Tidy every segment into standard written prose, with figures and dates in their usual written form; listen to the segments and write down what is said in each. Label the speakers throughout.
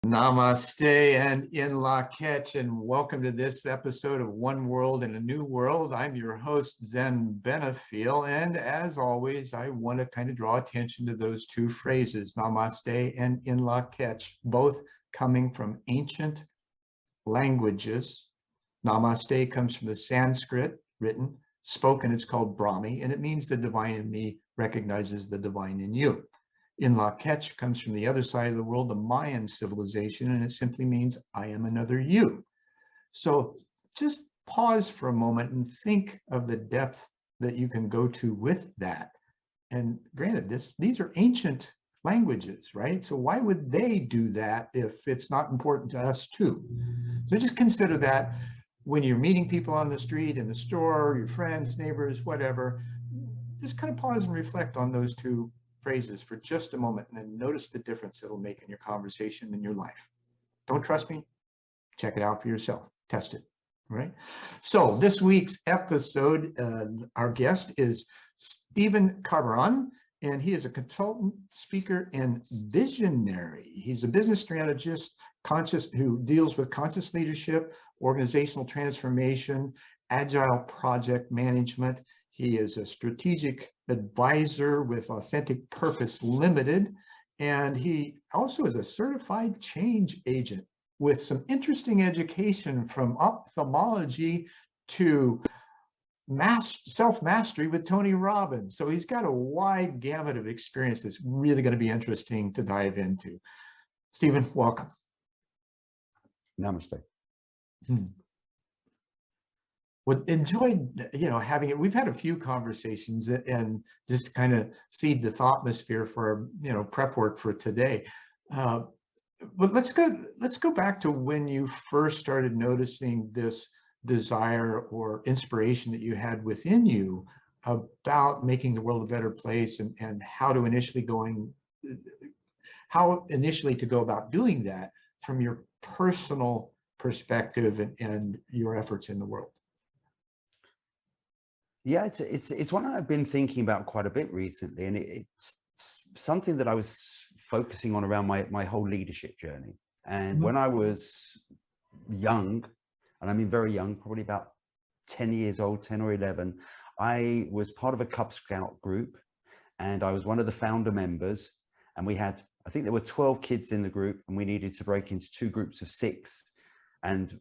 Speaker 1: Namaste and in Lak'ech, and welcome to this episode of One World in a New World. I'm your host, Zen Benefiel, and as always, I want to kind of draw attention to those two phrases, Namaste and in Lak'ech, both coming from ancient languages. Namaste comes from the Sanskrit, written, spoken, it's called Brahmi, and it means the divine in me recognizes the divine in you. In Lak'ech comes from the other side of the world, the Mayan civilization, and it simply means I am another you. So just pause for a moment and think of the depth that you can go to with that. And granted, these are ancient languages, right? So why would they do that if it's not important to us too? So just consider that when you're meeting people on the street, in the store, your friends, neighbors, whatever, just kind of pause and reflect on those two phrases for just a moment and then notice the difference it'll make in your conversation and your life. Don't trust me? Check it out for yourself. Test it. Right? So this week's episode, our guest is Simon Karbaron, and he is a consultant, speaker, and visionary. He's a business strategist who deals with conscious leadership, organizational transformation, agile project management. He is a strategic advisor with Authentic Purpose Limited, and he also is a certified change agent with some interesting education from ophthalmology to self-mastery with Tony Robbins. So he's got a wide gamut of experience that's really going to be interesting to dive into. Stephen, welcome.
Speaker 2: Namaste.
Speaker 1: Well, enjoyed, having it. We've had a few conversations and just kind of seed the atmosphere for, prep work for today. But let's go back to when you first started noticing this desire or inspiration that you had within you about making the world a better place and how initially to go about doing that from your personal perspective and your efforts in the world.
Speaker 2: Yeah, it's one I've been thinking about quite a bit recently, and it's something that I was focusing on around my whole leadership journey. And when I was young, and I mean very young, probably about 10 years old, 10 or 11, I was part of a Cub Scout group, and I was one of the founder members, and we had, I think there were 12 kids in the group, and we needed to break into two groups of 6. And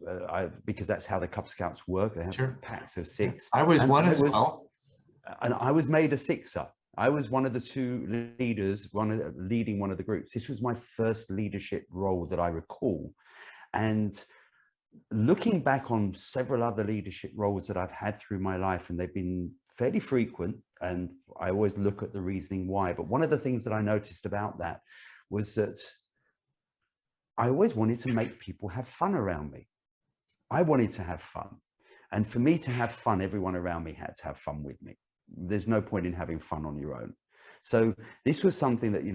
Speaker 2: because that's how the Cub Scouts work, they have packs of 6.
Speaker 1: I was one as well.
Speaker 2: And I was made a 6er. I was one of the 2 leaders, leading one of the groups. This was my first leadership role that I recall. And looking back on several other leadership roles that I've had through my life, and they've been fairly frequent, and I always look at the reasoning why. But one of the things that I noticed about that was that I always wanted to make people have fun around me. I wanted to have fun. And for me to have fun, everyone around me had to have fun with me. There's no point in having fun on your own. So this was something that,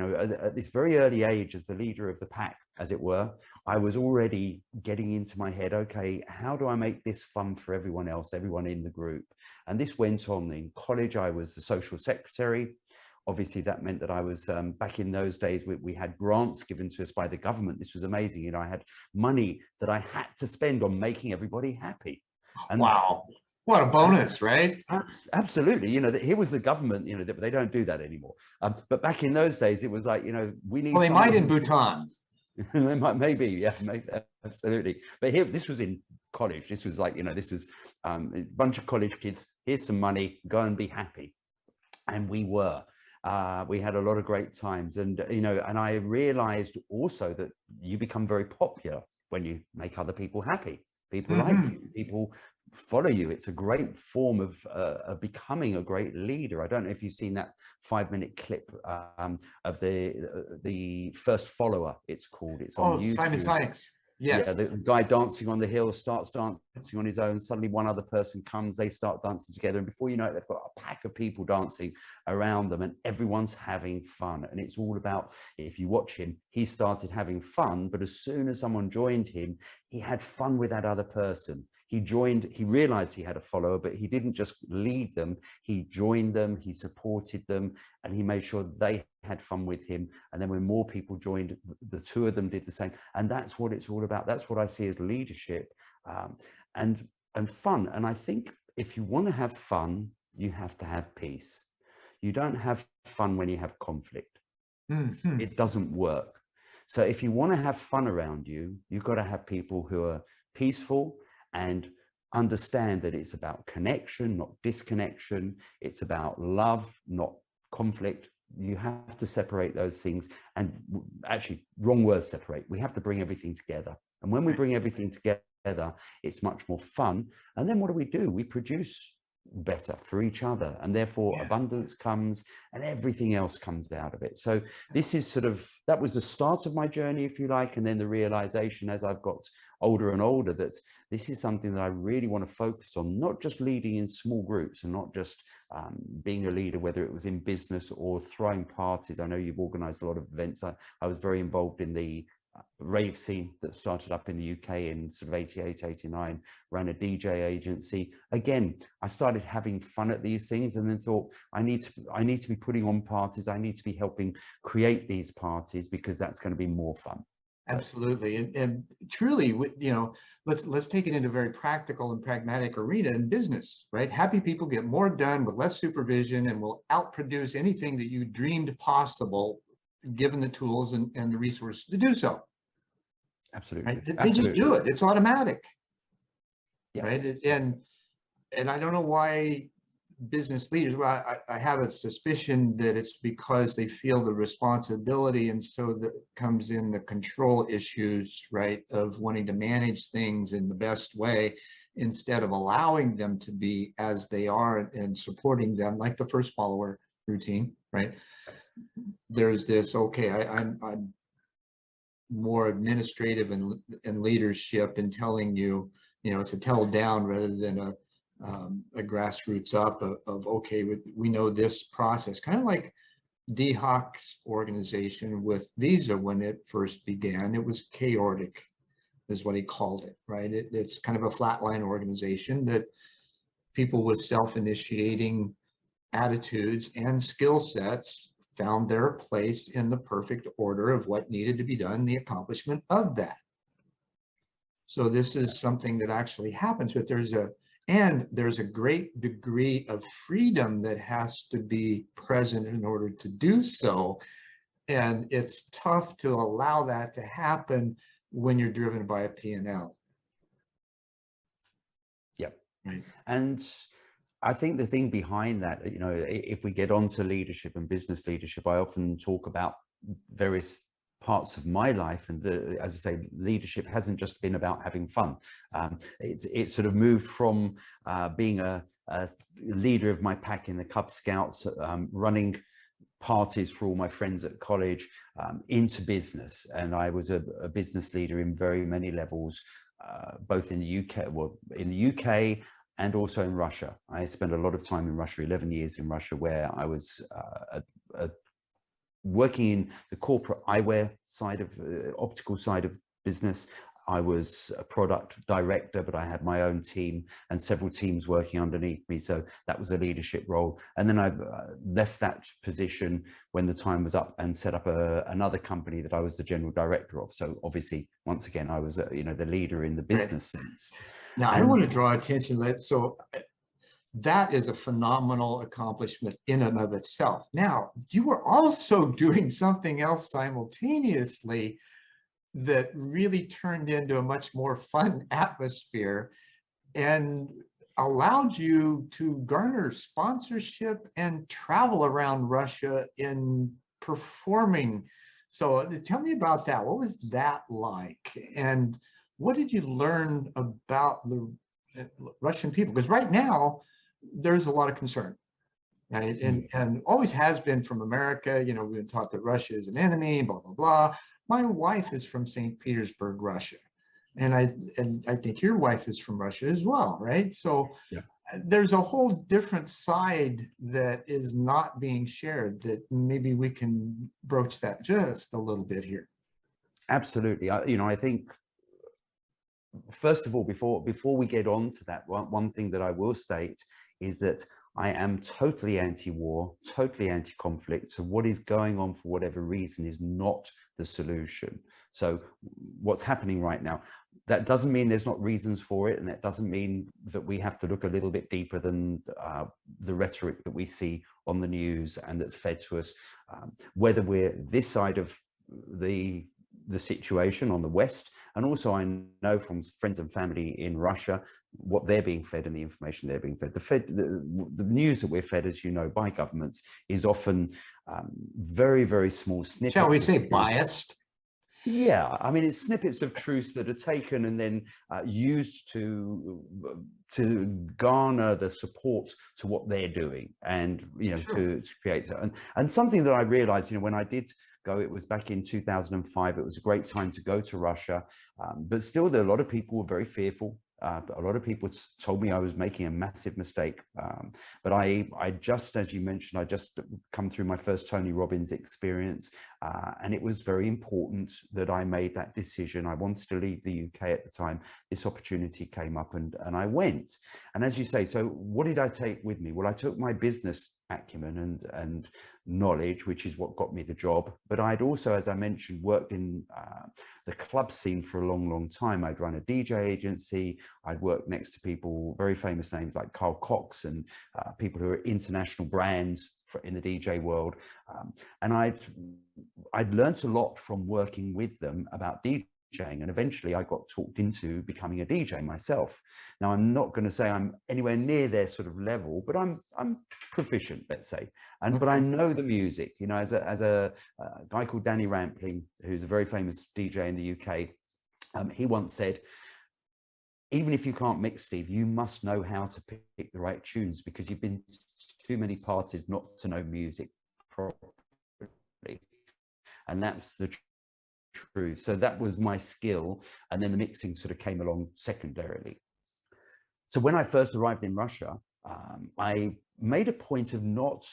Speaker 2: at this very early age, as the leader of the pack, as it were, I was already getting into my head, okay, how do I make this fun for everyone else, everyone in the group? And this went on. In college, I was the social secretary. Obviously, that meant that I was, back in those days, we had grants given to us by the government. This was amazing. I had money that I had to spend on making everybody happy. And
Speaker 1: wow, what a bonus, right?
Speaker 2: Absolutely. Here was the government, they don't do that anymore. But back in those days, it was like, we need.
Speaker 1: Well, they might in Bhutan.
Speaker 2: Maybe, yeah, maybe, absolutely. But here, this was in college. This was like, this was a bunch of college kids. Here's some money, go and be happy. And we were. We had a lot of great times, and and I realized also that you become very popular when you make other people happy. People like you, people follow you. It's a great form of becoming a great leader. I don't know if you've seen that 5-minute clip of the first follower, it's called. It's on YouTube.
Speaker 1: Simon Sinek. Yes.
Speaker 2: Yeah, the guy dancing on the hill starts dancing on his own. Suddenly one other person comes, they start dancing together. And before you know it, they've got a pack of people dancing around them and everyone's having fun. And it's all about, if you watch him, he started having fun. But as soon as someone joined him, he had fun with that other person. he joined, he realized he had a follower, but he didn't just lead them. He joined them, he supported them, and he made sure they had fun with him. And then when more people joined, the two of them did the same. And that's what it's all about. That's what I see as leadership, and fun. And I think if you want to have fun, you have to have peace. You don't have fun when you have conflict.
Speaker 1: Mm-hmm.
Speaker 2: It doesn't work. So if you want to have fun around you, you've got to have people who are peaceful and understand that it's about connection, not disconnection. It's about love, not conflict. You have to separate those things. And actually, wrong word, separate. We have to bring everything together. And when we bring everything together, it's much more fun. And then what do? We produce better for each other, and therefore abundance comes, and everything else comes out of it. So this is sort of, that was the start of my journey, if you like, and then the realization as I've got older and older that this is something that I really want to focus on, not just leading in small groups and not just being a leader, whether it was in business or throwing parties. I know you've organized a lot of events. I was very involved in the rave scene that started up in the UK in sort of 88, 89, ran a DJ agency. Again, I started having fun at these things and then thought, I need to be putting on parties. I need to be helping create these parties because that's going to be more fun.
Speaker 1: Absolutely. And truly, you know, let's take it into a very practical and pragmatic arena in business, right? Happy people get more done with less supervision and will outproduce anything that you dreamed possible, given the tools and the resources to do so.
Speaker 2: Absolutely.
Speaker 1: Right? They just do it. It's automatic.
Speaker 2: Yeah.
Speaker 1: Right. And I don't know why business leaders, well, I have a suspicion that it's because they feel the responsibility, and so that comes in the control issues, right, of wanting to manage things in the best way instead of allowing them to be as they are and supporting them, like the first follower routine, right? There's this, okay, I'm more administrative and leadership and telling you, you know, it's a tell down rather than a grassroots up of okay, we know this process, kind of like DHOC's organization with Visa when it first began. It was chaotic, is what he called it, right? It's kind of a flatline organization that people with self-initiating attitudes and skill sets found their place in the perfect order of what needed to be done, the accomplishment of that. So this is something that actually happens, but there's a great degree of freedom that has to be present in order to do so. And it's tough to allow that to happen when you're driven by a P&L.
Speaker 2: Yep.
Speaker 1: Right.
Speaker 2: And I think the thing behind that, you know, if we get onto leadership and business leadership, I often talk about various parts of my life, and as I say, leadership hasn't just been about having fun. It sort of moved from being a leader of my pack in the Cub Scouts, running parties for all my friends at college, into business, and I was a business leader in very many levels, both in the UK, well, in the UK. And also in Russia. I spent a lot of time in Russia, 11 years in Russia, where I was working in the corporate eyewear side of optical side of business. I was a product director, but I had my own team and several teams working underneath me. So that was a leadership role. And then I left that position when the time was up and set up another company that I was the general director of. So obviously, once again, I was, you know, the leader in the business sense.
Speaker 1: Now, I want to draw attention to that. So that is a phenomenal accomplishment in and of itself. Now, you were also doing something else simultaneously that really turned into a much more fun atmosphere and allowed you to garner sponsorship and travel around Russia in performing. So tell me about that. What was that like? And what did you learn about the Russian people? Because right now, there's a lot of concern, right? And always has been from America. You know, we've been taught that Russia is an enemy, blah, blah, blah. My wife is from St. Petersburg, Russia. And I think your wife is from Russia as well, right? So yeah, there's a whole different side that is not being shared that maybe we can broach that just a little bit here.
Speaker 2: Absolutely. You know, I think first of all, before we get on to that, one thing that I will state is that I am totally anti-war, totally anti-conflict. So what is going on for whatever reason is not the solution. So what's happening right now, that doesn't mean there's not reasons for it, and that doesn't mean that we have to look a little bit deeper than the rhetoric that we see on the news and that's fed to us, whether we're this side of the situation on the West. And also I know from friends and family in Russia what they're being fed and the information they're being fed. The news that we're fed, as you know, by governments is often very, very small snippets.
Speaker 1: Shall we say biased?
Speaker 2: Yeah, I mean, it's snippets of truth that are taken and then used to garner the support to what they're doing, and to create that. And something that I realized, when I did go, it was back in 2005. It was a great time to go to Russia, but still, a lot of people were very fearful. A lot of people told me I was making a massive mistake. But I just, as you mentioned, I just come through my first Tony Robbins experience. And it was very important that I made that decision. I wanted to leave the UK at the time. This opportunity came up and I went. And as you say, so what did I take with me? Well, I took my business acumen and knowledge, which is what got me the job. But I'd also, as I mentioned, worked in the club scene for a long, long time. I'd run a DJ agency. I'd worked next to people, very famous names like Carl Cox, and people who are international brands in the DJ world. And I'd learned a lot from working with them about DJing, and eventually I got talked into becoming a DJ myself. Now, I'm not going to say I'm anywhere near their sort of level, but I'm proficient, let's say. But I know the music, as a guy called Danny Rampling, who's a very famous DJ in the UK. He once said, even if you can't mix, Steve, you must know how to pick the right tunes, because you've been to too many parties not to know music properly. And that's the truth. So that was my skill. And then the mixing sort of came along secondarily. So when I first arrived in Russia, I made a point of not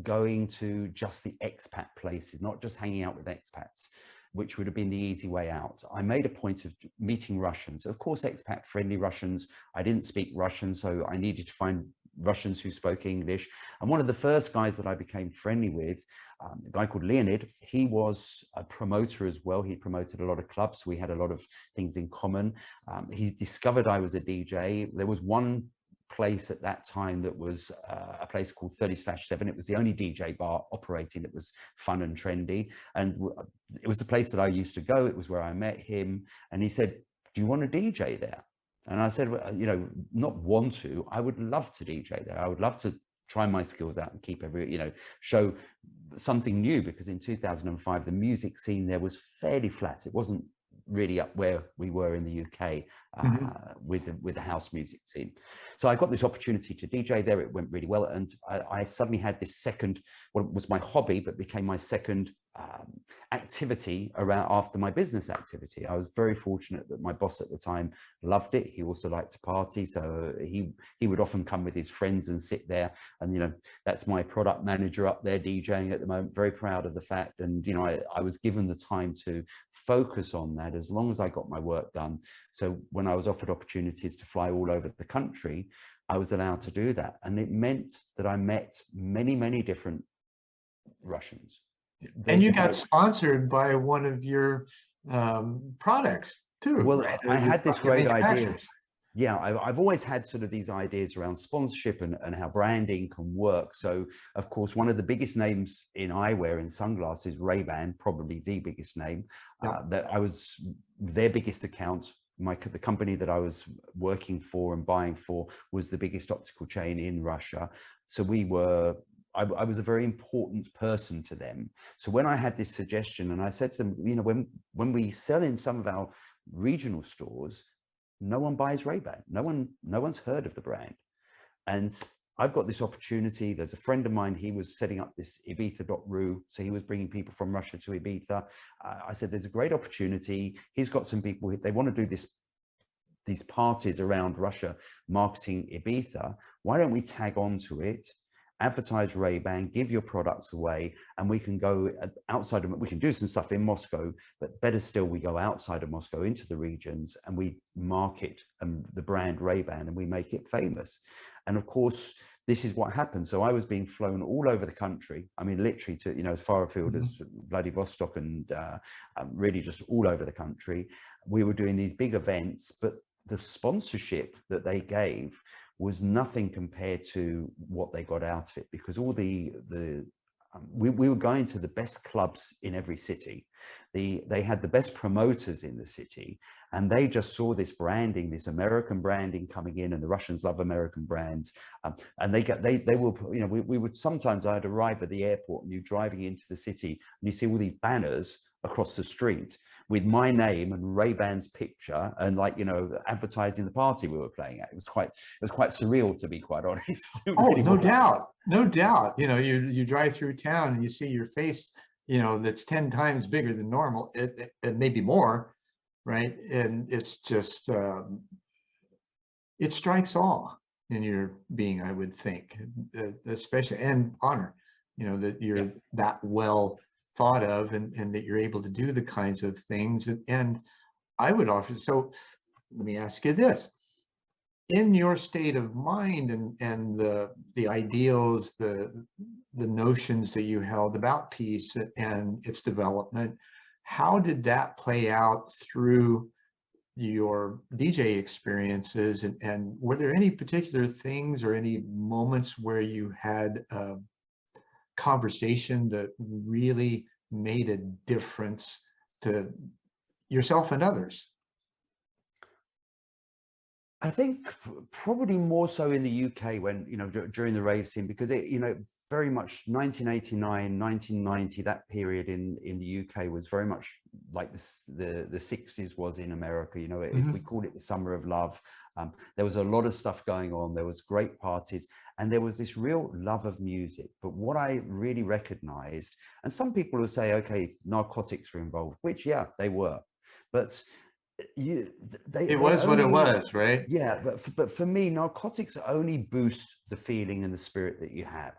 Speaker 2: going to just the expat places, not just hanging out with expats, which would have been the easy way out. I made a point of meeting Russians, of course, expat friendly Russians. I didn't speak Russian, so I needed to find Russians who spoke English. And one of the first guys that I became friendly with, a guy called Leonid, he was a promoter as well. He promoted a lot of clubs, so we had a lot of things in common. He discovered I was a DJ. There was one place at that time that was a place called 30/7. It was the only DJ bar operating that was fun and trendy. And it was the place that I used to go. It was where I met him. And he said, do you want to DJ there? And I said, well, not want to, I would love to DJ there. I would love to try my skills out and keep show something new, because in 2005, the music scene there was fairly flat. It wasn't really up where we were in the UK with the house music scene. So I got this opportunity to DJ there. It went really well. And I suddenly had this second, what was my hobby, but became my second activity after my business activity. I was very fortunate that my boss at the time loved it. He also liked to party. So he would often come with his friends and sit there. And, that's my product manager up there DJing at the moment. Very proud of the fact. And, I was given the time to focus on that as long as I got my work done. So when I was offered opportunities to fly all over the country, I was allowed to do that. And it meant that I met many, many different Russians.
Speaker 1: And you got sponsored by one of your products too.
Speaker 2: Well,
Speaker 1: right?
Speaker 2: I had this great idea. Yeah, I've always had sort of these ideas around sponsorship and how branding can work. So, of course, one of the biggest names in eyewear and sunglasses, Ray-Ban, probably the biggest name, that I was their biggest account. The company that I was working for and buying for was the biggest optical chain in Russia. So I was a very important person to them. So when I had this suggestion, and I said to them, when we sell in some of our regional stores, no one buys Ray-Ban. No one's heard of the brand. And I've got this opportunity. There's a friend of mine, he was setting up this Ibiza.ru. So he was bringing people from Russia to Ibiza. I said, there's a great opportunity. He's got some people, they want to do these parties around Russia marketing Ibiza. Why don't we tag on to it? advertise Ray-Ban, give your products away, and we can go outside of, we can do some stuff in Moscow, but better still, we go outside of Moscow into the regions and we market the brand Ray-Ban and we make it famous. And of course, this is what happened. So I was being flown all over the country. I mean, literally to, you know, as far afield as Vladivostok and really just all over the country. We were doing these big events, but the sponsorship that they gave was nothing compared to what they got out of it, because all we were going to the best clubs in every city. They had the best promoters in the city, and they just saw this branding, this American branding coming in, and the Russians love American brands. And they will, you know, we would sometimes, I'd arrive at the airport and you're driving into the city and you see all these banners across the street with my name and Ray-Ban's picture, and, like, you know, advertising the party we were playing at. It was quite surreal, to be quite honest.
Speaker 1: Oh, no doubt, no doubt. You know, you drive through town and you see your face, you know, that's 10 times bigger than normal, it maybe more, right? And it's just it strikes awe in your being, I would think, especially, and honor, you know, that you're that well thought of, and that you're able to do the kinds of things. And I would offer, so let me ask you this: in your state of mind and the ideals, the notions that you held about peace and its development, how did that play out through your DJ experiences? And were there any particular things or any moments where you had conversation that really made a difference to yourself and others?
Speaker 2: I think probably more so in the UK, when, you know, during the rave scene, because it, you know, very much 1989, 1990, that period in the UK was very much like the 60s was in America. You know, we called it the summer of love. There was a lot of stuff going on. There was great parties, and there was this real love of music. But what I really recognized, and some people will say, okay, narcotics were involved, which, yeah, they were, but
Speaker 1: it was what it was, right?
Speaker 2: Yeah, but for me, narcotics only boost the feeling and the spirit that you have.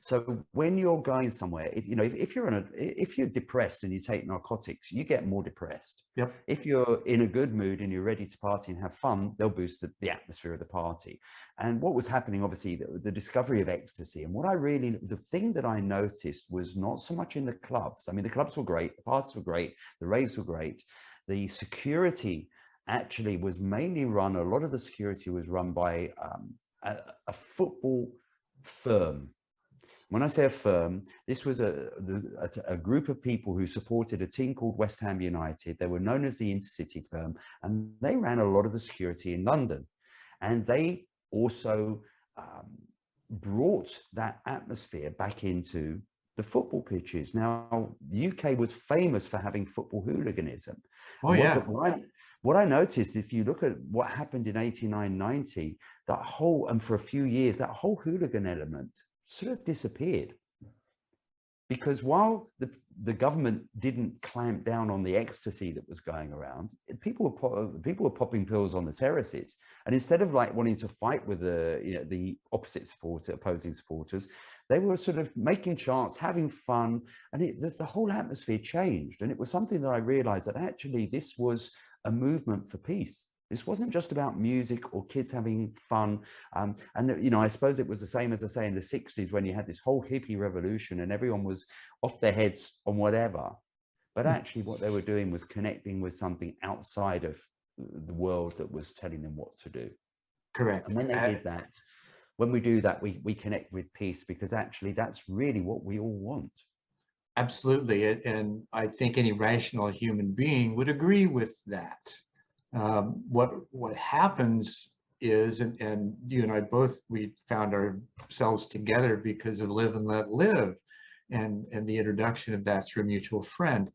Speaker 2: So when you're going somewhere, you know, if you're depressed and you take narcotics, you get more depressed.
Speaker 1: Yep.
Speaker 2: If you're in a good mood and you're ready to party and have fun, they'll boost the atmosphere of the party. And what was happening, obviously, the discovery of ecstasy. And the thing that I noticed was not so much in the clubs. I mean, the clubs were great, the parties were great, the raves were great. The security actually was mainly run, a lot of the security was run by a football firm. When I say a firm, this was a group of people who supported a team called West Ham United. They were known as the Intercity firm, and they ran a lot of the security in London. And they also brought that atmosphere back into the football pitches. Now, the UK was famous for having football hooliganism.
Speaker 1: Oh, yeah.
Speaker 2: What I noticed, if you look at what happened in 89, 90, and for a few years, that whole hooligan element sort of disappeared. Because while the government didn't clamp down on the ecstasy that was going around, people were popping pills on the terraces. And instead of, like, wanting to fight with the opposing supporters, they were sort of making chants, having fun, and the whole atmosphere changed. And it was something that I realized, that actually this was a movement for peace. This wasn't just about music or kids having fun. And, you know, I suppose it was the same, as I say, in the 60s, when you had this whole hippie revolution and everyone was off their heads on whatever. But actually what they were doing was connecting with something outside of the world that was telling them what to do.
Speaker 1: Correct.
Speaker 2: And when they did that, when we do that, we connect with peace, because actually that's really what we all want.
Speaker 1: Absolutely. And I think any rational human being would agree with that. What happens is, and you and I both, we found ourselves together because of Live and Let Live, and the introduction of that through a mutual friend.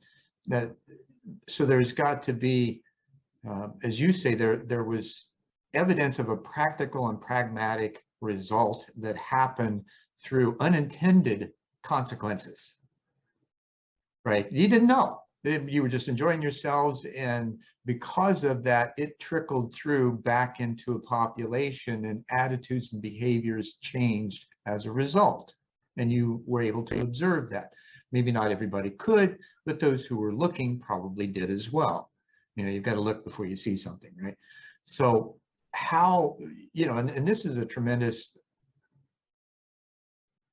Speaker 1: So there's got to be, as you say, there was evidence of a practical and pragmatic result that happened through unintended consequences, right? You didn't know. You were just enjoying yourselves, and because of that, it trickled through back into a population, and attitudes and behaviors changed as a result. And you were able to observe that. Maybe not everybody could, but those who were looking probably did as well. You know, you've got to look before you see something, right? So how, you know, and this is a tremendous,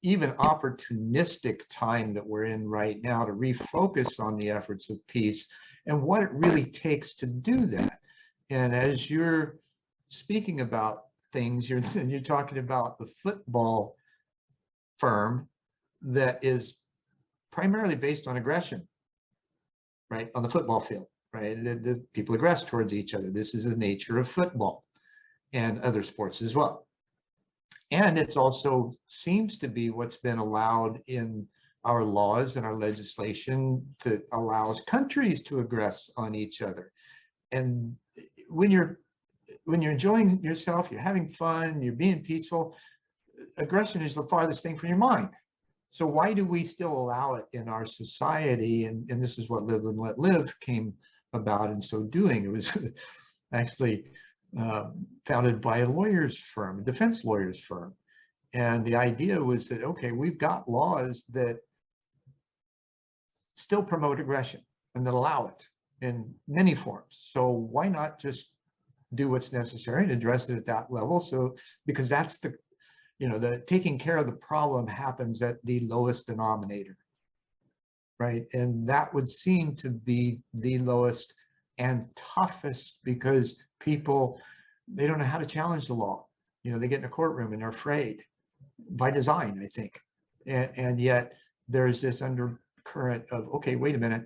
Speaker 1: even opportunistic time that we're in right now to refocus on the efforts of peace and what it really takes to do that. And as you're speaking about things, you're talking about the football firm that is primarily based on aggression, right? On the football field, right? The people aggress towards each other. This is the nature of football and other sports as well. And it's also seems to be what's been allowed in our laws and our legislation that allows countries to aggress on each other. And when you're enjoying yourself, you're having fun, you're being peaceful, aggression is the farthest thing from your mind. So why do we still allow it in our society? And this is what Live and Let Live came about in so doing. It was actually founded by a lawyer's firm, a defense lawyer's firm. And the idea was that, okay, we've got laws that still promote aggression and that allow it in many forms. So why not just do what's necessary and address it at that level? So, because that's the, you know, the taking care of the problem happens at the lowest denominator, right? And that would seem to be the lowest and toughest because people, they don't know how to challenge the law. You know, they get in a courtroom and they're afraid by design, I think. And yet there's this undercurrent of, okay, wait a minute,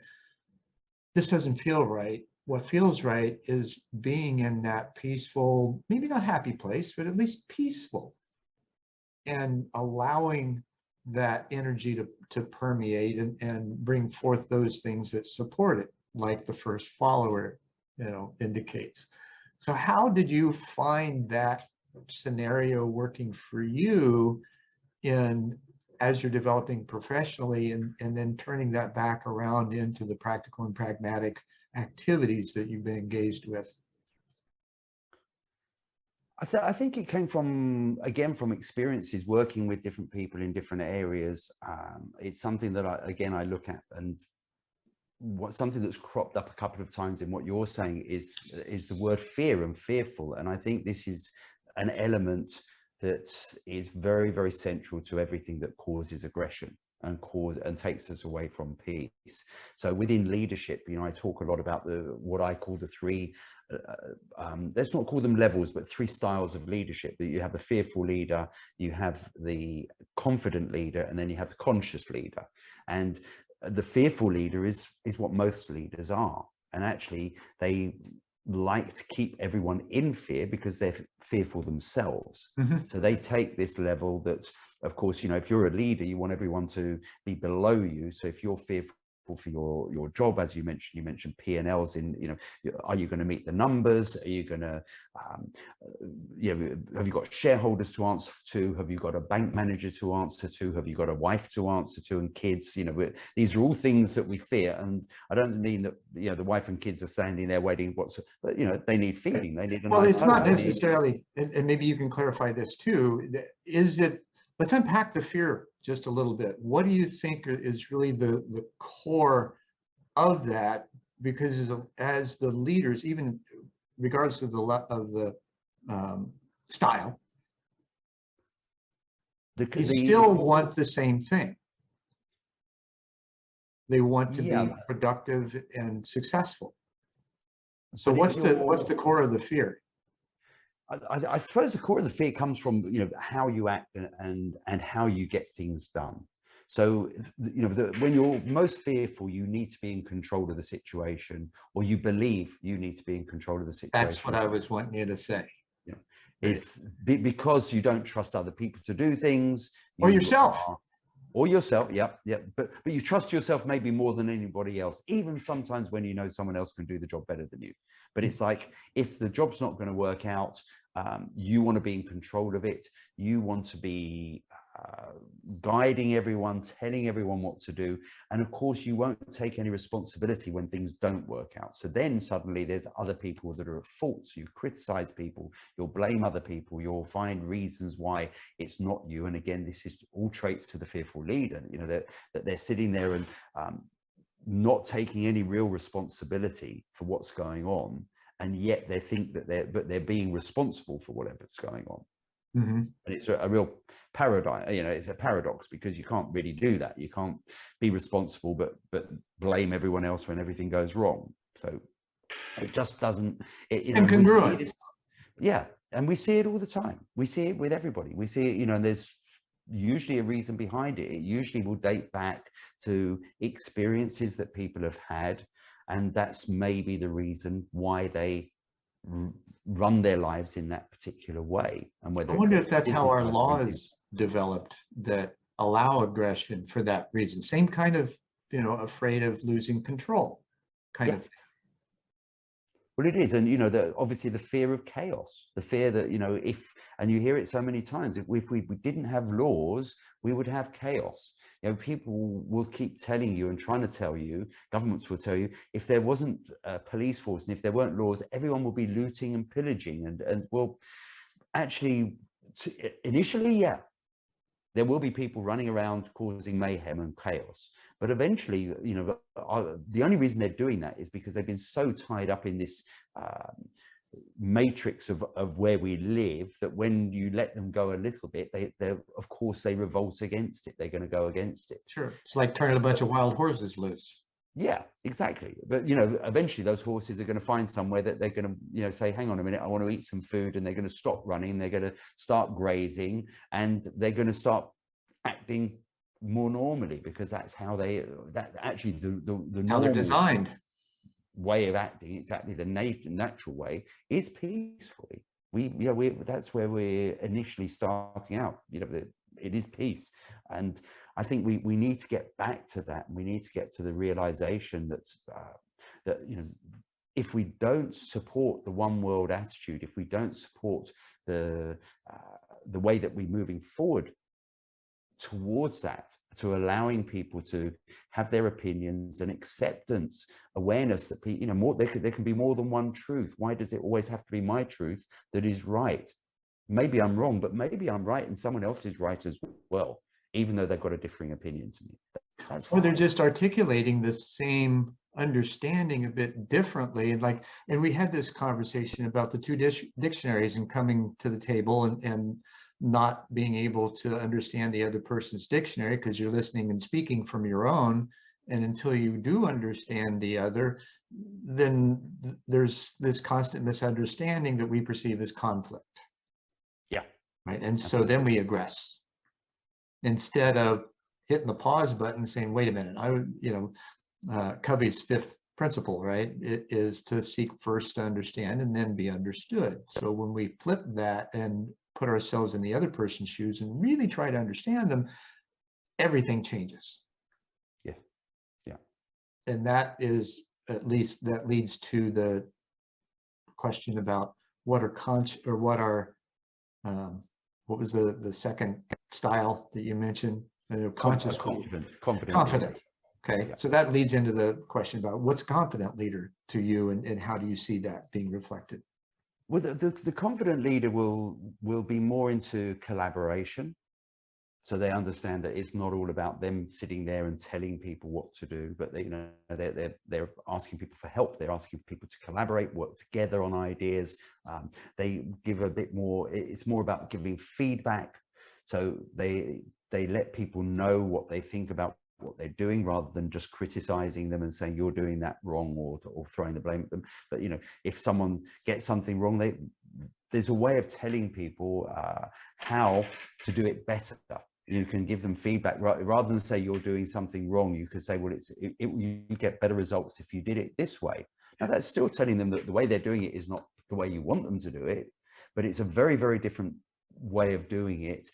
Speaker 1: this doesn't feel right. What feels right is being in that peaceful, maybe not happy place, but at least peaceful, and allowing that energy to permeate and bring forth those things that support it, like the first follower, you know, indicates. So how did you find that scenario working for you in as you're developing professionally, and then turning that back around into the practical and pragmatic activities that you've been engaged with?
Speaker 2: I think it came from, again, from experiences working with different people in different areas. It's something that I look at, and something that's cropped up a couple of times in what you're saying is the word fear and fearful. And I think this is an element that is very, very central to everything that causes aggression and takes us away from peace. So within leadership, you know, I talk a lot about what I call the three, let's not call them levels, but three styles of leadership. That you have the fearful leader, you have the confident leader, and then you have the conscious leader. And the fearful leader is what most leaders are. And actually, they like to keep everyone in fear because they're fearful themselves.
Speaker 1: Mm-hmm.
Speaker 2: So they take this level that, of course, you know, if you're a leader, you want everyone to be below you. So if you're fearful for your job, as you mentioned P&Ls in, you know, are you going to meet the numbers? Are you going to, you know, have you got shareholders to answer to? Have you got a bank manager to answer to? Have you got a wife to answer to, and kids? You know, these are all things that we fear. And I don't mean that, you know, the wife and kids are standing there waiting, but, you know, they need feeding. They need a
Speaker 1: well,
Speaker 2: nice
Speaker 1: it's
Speaker 2: home.
Speaker 1: not necessarily, and maybe you can clarify this too, is it, let's unpack the fear just a little bit. What do you think is really the core of that? Because as the leaders, even regardless of the style, they still want the same thing. They want to be productive and successful. So what's the core of the fear?
Speaker 2: I suppose the core of the fear comes from, you know, how you act and how you get things done. So, you know, when you're most fearful, you need to be in control of the situation, or you believe you need to be in control of the situation.
Speaker 1: That's what I was wanting you to say.
Speaker 2: You know, it's because you don't trust other people to do things,
Speaker 1: or yourself.
Speaker 2: Or yourself, yeah. But you trust yourself maybe more than anybody else, even sometimes when you know someone else can do the job better than you. But it's like, if the job's not going to work out, you want to be in control of it. You want to be guiding everyone, telling everyone what to do. And of course, you won't take any responsibility when things don't work out. So then suddenly there's other people that are at fault. So you criticize people, you'll blame other people, you'll find reasons why it's not you. And again, this is all traits to the fearful leader, you know, that they're sitting there and not taking any real responsibility for what's going on. And yet they think that they're being responsible for whatever's going on.
Speaker 1: Mm-hmm.
Speaker 2: And it's a real paradigm, you know, it's a paradox, because you can't really do that. You can't be responsible but blame everyone else when everything goes wrong. So it just doesn't, you know,
Speaker 1: Incongruent.
Speaker 2: yeah, and we see it all the time. We see it with everybody. We see it, you know, and there's usually a reason behind it. It usually will date back to experiences that people have had, and that's maybe the reason why they run their lives in that particular way. And whether
Speaker 1: I wonder if that's how our
Speaker 2: life,
Speaker 1: laws developed that allow aggression for that reason. Same kind of, you know, afraid of losing control kind of thing.
Speaker 2: Well, it is. And, you know, obviously the fear of chaos, the fear that, you know, and you hear it so many times, if we didn't have laws, we would have chaos. You know, people will keep telling you and trying to tell you, governments will tell you, if there wasn't a police force and if there weren't laws, everyone will be looting and pillaging. And well, actually, initially, yeah, there will be people running around causing mayhem and chaos. But eventually, you know, the only reason they're doing that is because they've been so tied up in this matrix of where we live, that when you let them go a little bit, they of course they revolt against it. They're going to go against it.
Speaker 1: Sure. It's like turning a bunch of wild horses loose.
Speaker 2: Yeah, exactly. But, you know, eventually those horses are going to find somewhere that they're going to, you know, say, hang on a minute, I want to eat some food. And they're going to stop running. They're going to start grazing, and they're going to start acting more normally, because that's how that actually the
Speaker 1: How they're designed.
Speaker 2: way of acting, exactly the natural way, is peacefully. That's where we're initially starting out. You know, it is peace. And I think we need to get back to that. We need to get to the realization that, you know, if we don't support the one world attitude, if we don't support the way that we're moving forward towards that, to allowing people to have their opinions and acceptance, awareness that people, you know, there can be more than one truth. Why does it always have to be my truth that is right? Maybe I'm wrong, but maybe I'm right and someone else is right as well, even though they've got a differing opinion to me. That's
Speaker 1: or they're
Speaker 2: fine.
Speaker 1: just articulating the same understanding a bit differently. And we had this conversation about the two dictionaries and coming to the table and not being able to understand the other person's dictionary because you're listening and speaking from your own. And until you do understand the other, then there's this constant misunderstanding that we perceive as conflict.
Speaker 2: Yeah.
Speaker 1: Right. And so then we aggress instead of hitting the pause button and saying, wait a minute, Covey's fifth principle, right? It is to seek first to understand and then be understood. So when we flip that and put ourselves in the other person's shoes and really try to understand them, everything changes.
Speaker 2: Yeah. Yeah.
Speaker 1: And that is, at least that leads to the question about what was the second style that you mentioned? Confident. Okay, yeah. So that leads into the question about what's a confident leader to you, and how do you see that being reflected?
Speaker 2: Well, the confident leader will be more into collaboration. So they understand that it's not all about them sitting there and telling people what to do, but they're asking people for help. They're asking people to collaborate, work together on ideas. They give a bit more. It's more about giving feedback. So they let people know what they think about what they're doing, rather than just criticizing them and saying you're doing that wrong, or throwing the blame at them. But, you know, if someone gets something wrong, there's a way of telling people how to do it better. You can give them feedback rather than say you're doing something wrong. You could say, well, you get better results if you did it this way. Now, that's still telling them that the way they're doing it is not the way you want them to do it, but it's a very, very different way of doing it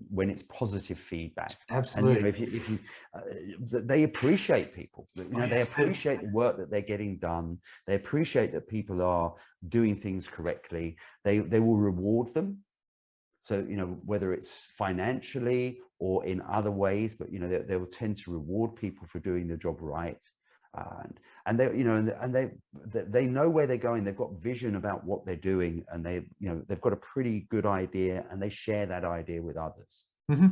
Speaker 2: when it's positive feedback.
Speaker 1: Absolutely.
Speaker 2: And, you know, if you they appreciate people. You know, they appreciate the work that they're getting done. They appreciate that people are doing things correctly. They will reward them. So, whether it's financially or in other ways, but, they will tend to reward people for doing the job right. And they, they know where they're going. They've got vision about what they're doing, and they've got a pretty good idea, and they share that idea with others.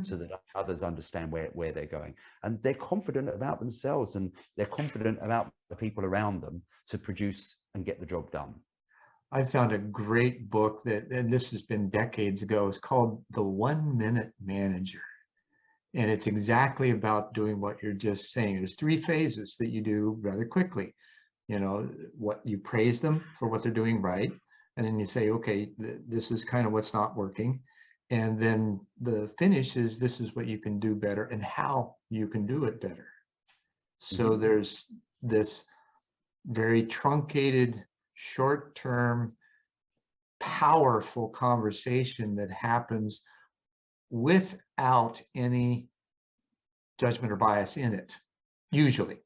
Speaker 2: So that others understand where they're going, and they're confident about themselves, and they're confident about the people around them to produce and get the job done.
Speaker 1: I found a great book and this has been decades ago. It's called The 1 Minute Manager. And it's exactly about doing what you're just saying. There's 3 phases that you do rather quickly. What you praise them for what they're doing right. And then you say, okay, this is kind of what's not working. And then the finish is, this is what you can do better and how you can do it better. So there's this very truncated, short-term, powerful conversation that happens without any judgment or bias in it, usually,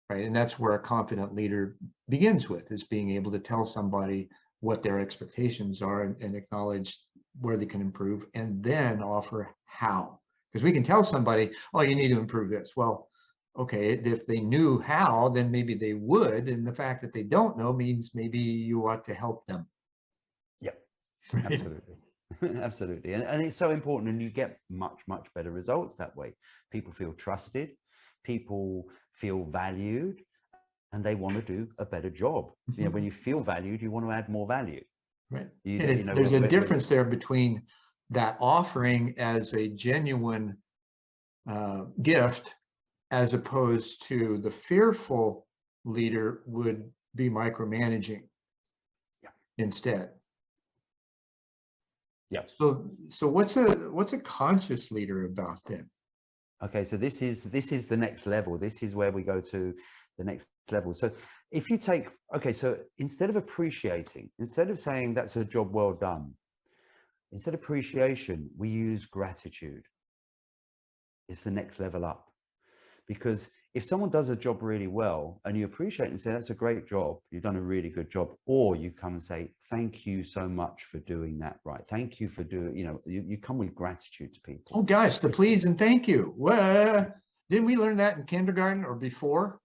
Speaker 1: right? And that's where a confident leader begins with, is being able to tell somebody what their expectations are and acknowledge where they can improve, and then offer how. Because we can tell somebody, oh, you need to improve this. Well, okay, if they knew how, then maybe they would. And the fact that they don't know means maybe you ought to help them.
Speaker 2: Yep, absolutely. Absolutely. And it's so important, and you get much, much better results that way. People feel trusted, people feel valued, and they want to do a better job. When you feel valued, you want to add more value.
Speaker 1: Right. There's a difference there between that offering as a genuine gift, as opposed to the fearful leader would be micromanaging instead.
Speaker 2: Yeah.
Speaker 1: So what's a conscious leader about then?
Speaker 2: Okay, so this is the next level. This is where we go to the next level. So if you take, okay, so instead of appreciating, instead of saying that's a job well done, instead of appreciation, we use gratitude. It's the next level up. Because if someone does a job really well and you appreciate it and say, that's a great job, you've done a really good job, or you come and say, thank you so much for doing that right. Thank you for doing, you come with gratitude to people.
Speaker 1: Oh gosh, the please and thank you. Well, didn't we learn that in kindergarten or before?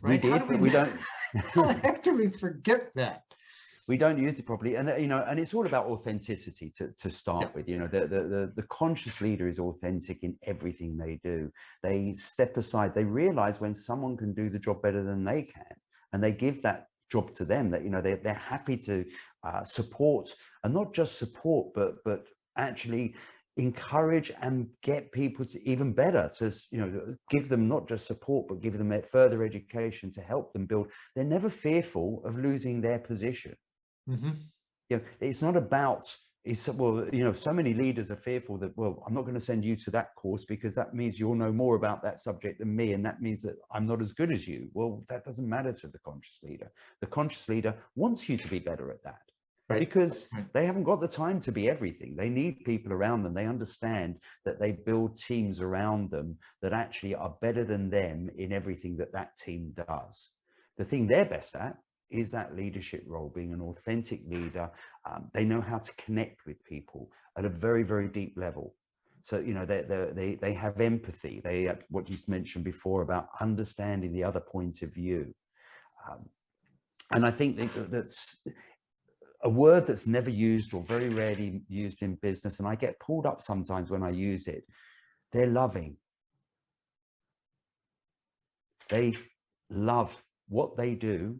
Speaker 2: Right? We did, but we don't.
Speaker 1: How the heck do we forget that?
Speaker 2: We don't use it properly, and and it's all about authenticity to start with. The conscious leader is authentic in everything they do. They step aside. They realize when someone can do the job better than they can, and they give that job to them. That they're happy to support, and not just support, but actually encourage and get people to even better, to give them not just support, but give them further education to help them build. They're never fearful of losing their position. It's not about, so many leaders are fearful that, well, I'm not going to send you to that course because that means you'll know more about that subject than me, and that means that I'm not as good as you. Well, that doesn't matter to the conscious leader. The conscious leader wants you to be better at that. Right. Because they haven't got the time to be everything. They need people around them. They understand that they build teams around them that actually are better than them in everything that team does. The thing they're best at is that leadership role, being an authentic leader. They know how to connect with people at a very, very deep level. So, they have empathy. They, what you mentioned before about understanding the other point of view. And I think that's a word that's never used or very rarely used in business. And I get pulled up sometimes when I use it. They're loving. They love what they do.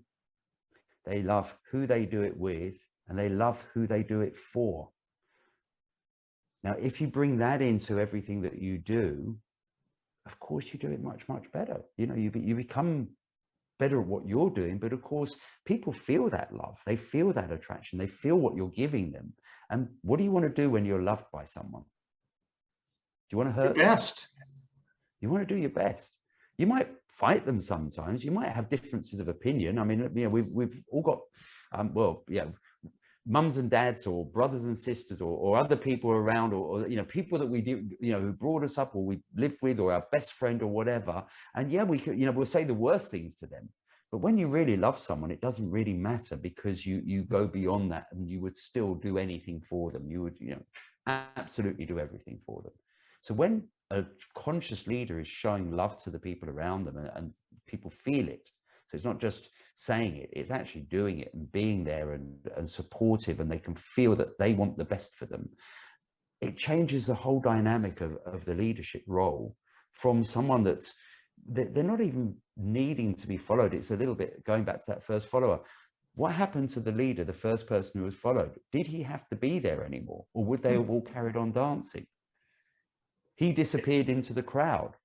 Speaker 2: They love who they do it with, and they love who they do it for. Now, if you bring that into everything that you do, of course, you do it much, much better. You become better at what you're doing, but of course, people feel that love. They feel that attraction. They feel what you're giving them. And what do you want to do when you're loved by someone? Do you want to hurt
Speaker 1: your best?
Speaker 2: You want to do your best. You might fight them sometimes. You might have differences of opinion. I mean, we've all got, mums and dads or brothers and sisters or other people around, or people that we do, who brought us up or we lived with, or our best friend or whatever. And we could, we'll say the worst things to them. But when you really love someone, it doesn't really matter, because you go beyond that, and you would still do anything for them. You would, absolutely do everything for them. So when a conscious leader is showing love to the people around them, and people feel it, so it's not just saying it, it's actually doing it and being there and supportive, and they can feel that they want the best for them. It changes the whole dynamic of the leadership role from someone that's, they're not even needing to be followed. It's a little bit going back to that first follower. What happened to the leader, the first person who was followed? Did he have to be there anymore, or would they have all carried on dancing? He disappeared into the crowd,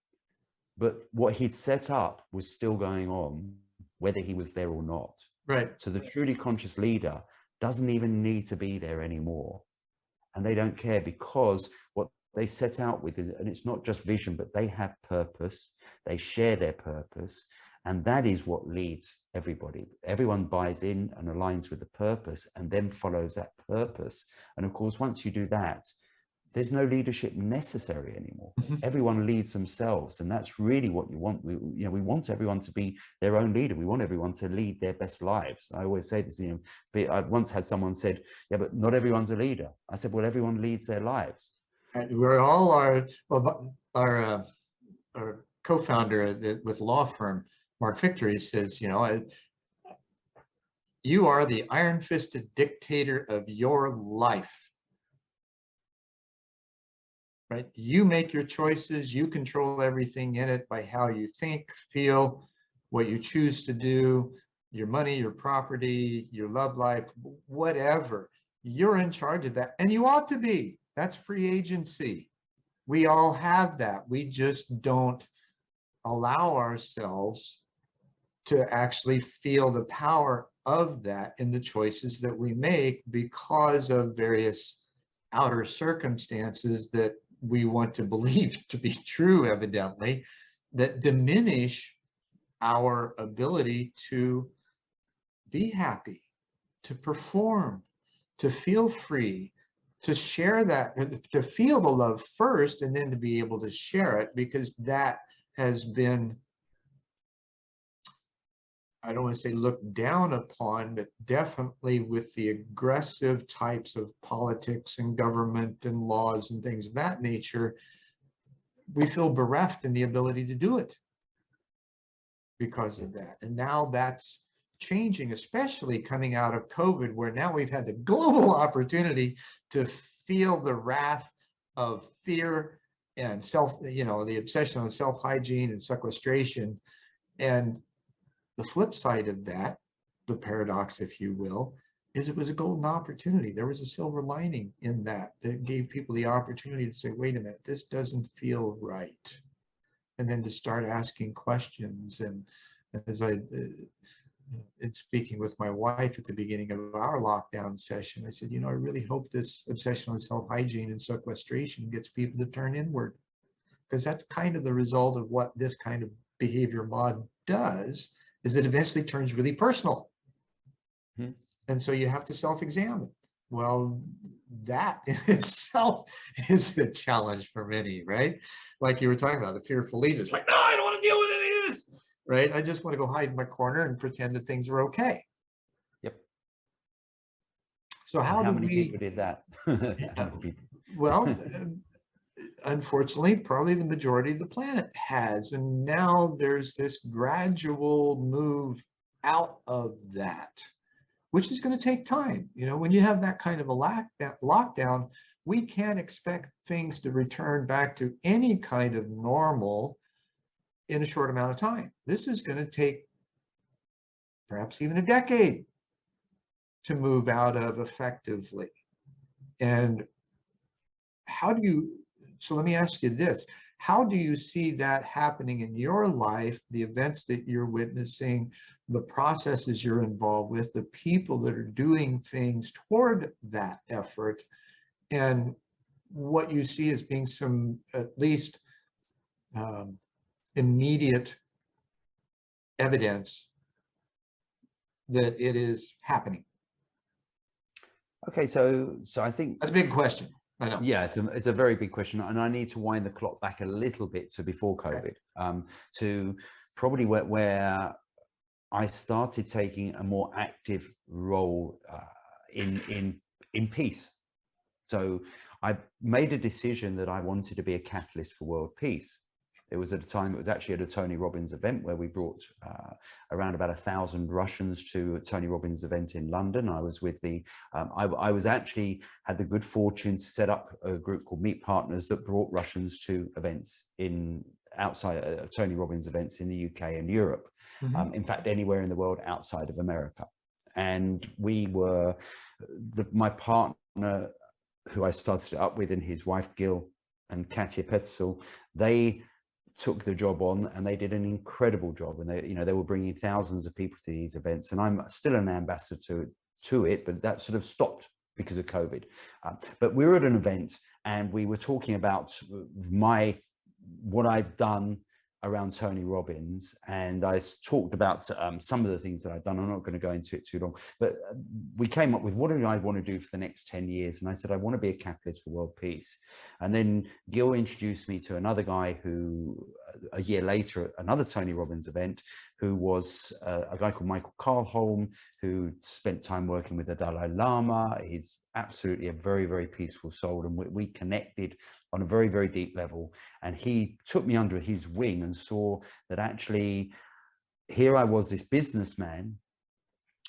Speaker 2: but what he'd set up was still going on, whether he was there or not.
Speaker 1: Right.
Speaker 2: So the truly conscious leader doesn't even need to be there anymore. And they don't care, because what they set out with is, and it's not just vision, but they have purpose. They share their purpose. And that is what leads everybody. Everyone buys in and aligns with the purpose and then follows that purpose. And of course, once you do that, there's no leadership necessary anymore. Everyone leads themselves, and that's really what you want. We want everyone to be their own leader. We want everyone to lead their best lives. I always say this, I once had someone said, yeah, but not everyone's a leader. I said, well, everyone leads their lives.
Speaker 1: We're all our co-founder with law firm, Mark Victory, says, you are the iron-fisted dictator of your life. Right? You make your choices, you control everything in it by how you think, feel, what you choose to do, your money, your property, your love life, whatever. You're in charge of that, and you ought to be. That's free agency. We all have that. We just don't allow ourselves to actually feel the power of that in the choices that we make because of various outer circumstances that we want to believe to be true, evidently, that diminish our ability to be happy, to perform, to feel free, to share that, to feel the love first, and then to be able to share it, because that has been, I don't want to say looked down upon, but definitely with the aggressive types of politics and government and laws and things of that nature, we feel bereft in the ability to do it because of that. And now that's changing, especially coming out of COVID, where now we've had the global opportunity to feel the wrath of fear and the obsession on self-hygiene and sequestration. And the flip side of that, the paradox, if you will, is it was a golden opportunity. There was a silver lining in that gave people the opportunity to say, wait a minute, this doesn't feel right. And then to start asking questions. And as in speaking with my wife at the beginning of our lockdown session, I said, I really hope this obsession on self-hygiene and sequestration gets people to turn inward, because that's kind of the result of what this kind of behavior mod does, is it eventually turns really personal. And so you have to self-examine. Well, that in itself is a challenge for many, right? Like you were talking about, the fearful leaders, like, no, I don't want to deal with any of this, right? I just want to go hide in my corner and pretend that things are okay.
Speaker 2: Yep.
Speaker 1: So how
Speaker 2: many people did that?
Speaker 1: Well, unfortunately, probably the majority of the planet has. And now there's this gradual move out of that, which is going to take time. When you have that kind of a lockdown, we can't expect things to return back to any kind of normal in a short amount of time. This is going to take perhaps even a decade to move out of effectively. And so let me ask you this, how do you see that happening in your life, the events that you're witnessing, the processes you're involved with, the people that are doing things toward that effort, and what you see as being some, at least immediate evidence that it is happening?
Speaker 2: Okay, so I think
Speaker 1: that's a big question. I know.
Speaker 2: Yeah, it's a very big question, and I need to wind the clock back a little bit to before COVID, to probably where I started taking a more active role in peace. So I made a decision that I wanted to be a catalyst for world peace. It was at a time, it was actually at a Tony Robbins event where we brought around about 1,000 Russians to a Tony Robbins event in London. I was with the, I was actually had the good fortune to set up a group called Meet Partners that brought Russians to events outside Tony Robbins events in the UK and Europe. In fact, anywhere in the world outside of America. And we were, my partner, who I started it up with, and his wife, Gil, and Katya Petzel, they took the job on and they did an incredible job. And they were bringing thousands of people to these events. And I'm still an ambassador to it, but that sort of stopped because of COVID. But we were at an event and we were talking about what I've done around Tony Robbins, and I talked about some of the things that I've done. I'm not going to go into it too long, but we came up with, what do I want to do for the next 10 years? And I said, I want to be a catalyst for world peace. And then Gil introduced me to another guy who, a year later, at another Tony Robbins event, who was a guy called Michael Carlholm, who spent time working with the Dalai Lama. He's absolutely a very, very peaceful soul. And we connected on a very, very deep level. And he took me under his wing and saw that actually here I was, this businessman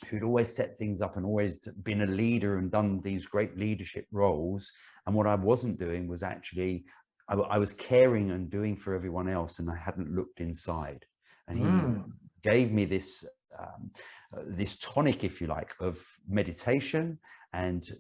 Speaker 2: who'd always set things up and always been a leader and done these great leadership roles. And what I wasn't doing was actually, I was caring and doing for everyone else, and I hadn't looked inside. And he gave me this, this tonic, if you like, of meditation and,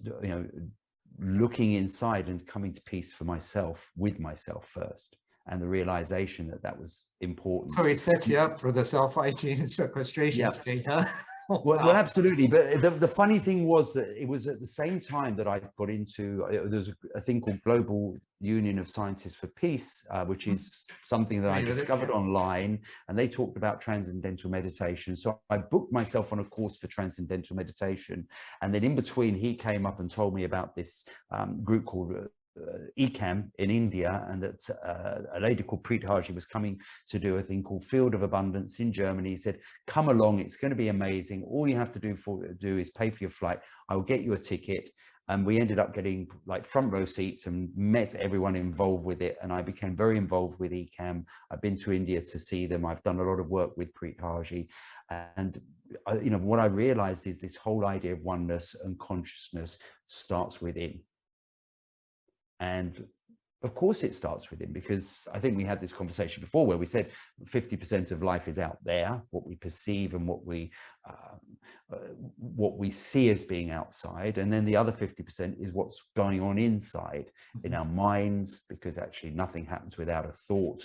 Speaker 2: looking inside and coming to peace for myself, with myself first, and the realization that that was important.
Speaker 1: So he set you up for the self-isolation and sequestration state, huh?
Speaker 2: Well, absolutely. But the funny thing was that it was at the same time that I got into, there's a thing called Global Union of Scientists for Peace, which is something that I discovered online, and they talked about transcendental meditation. So I booked myself on a course for transcendental meditation. And then in between, he came up and told me about this group called ECAM in India, and that a lady called Preet Haji was coming to do a thing called Field of Abundance in Germany. He said, come along, it's going to be amazing. All you have to do is pay for your flight. I will get you a ticket. And we ended up getting like front row seats and met everyone involved with it. And I became very involved with ECAM. I've been to India to see them. I've done a lot of work with Preet Haji. And what I realized is this whole idea of oneness and consciousness starts within. And of course it starts with him, because I think we had this conversation before where we said 50% of life is out there, what we perceive and what we see as being outside, and then the other 50% is what's going on inside in our minds, because actually nothing happens without a thought.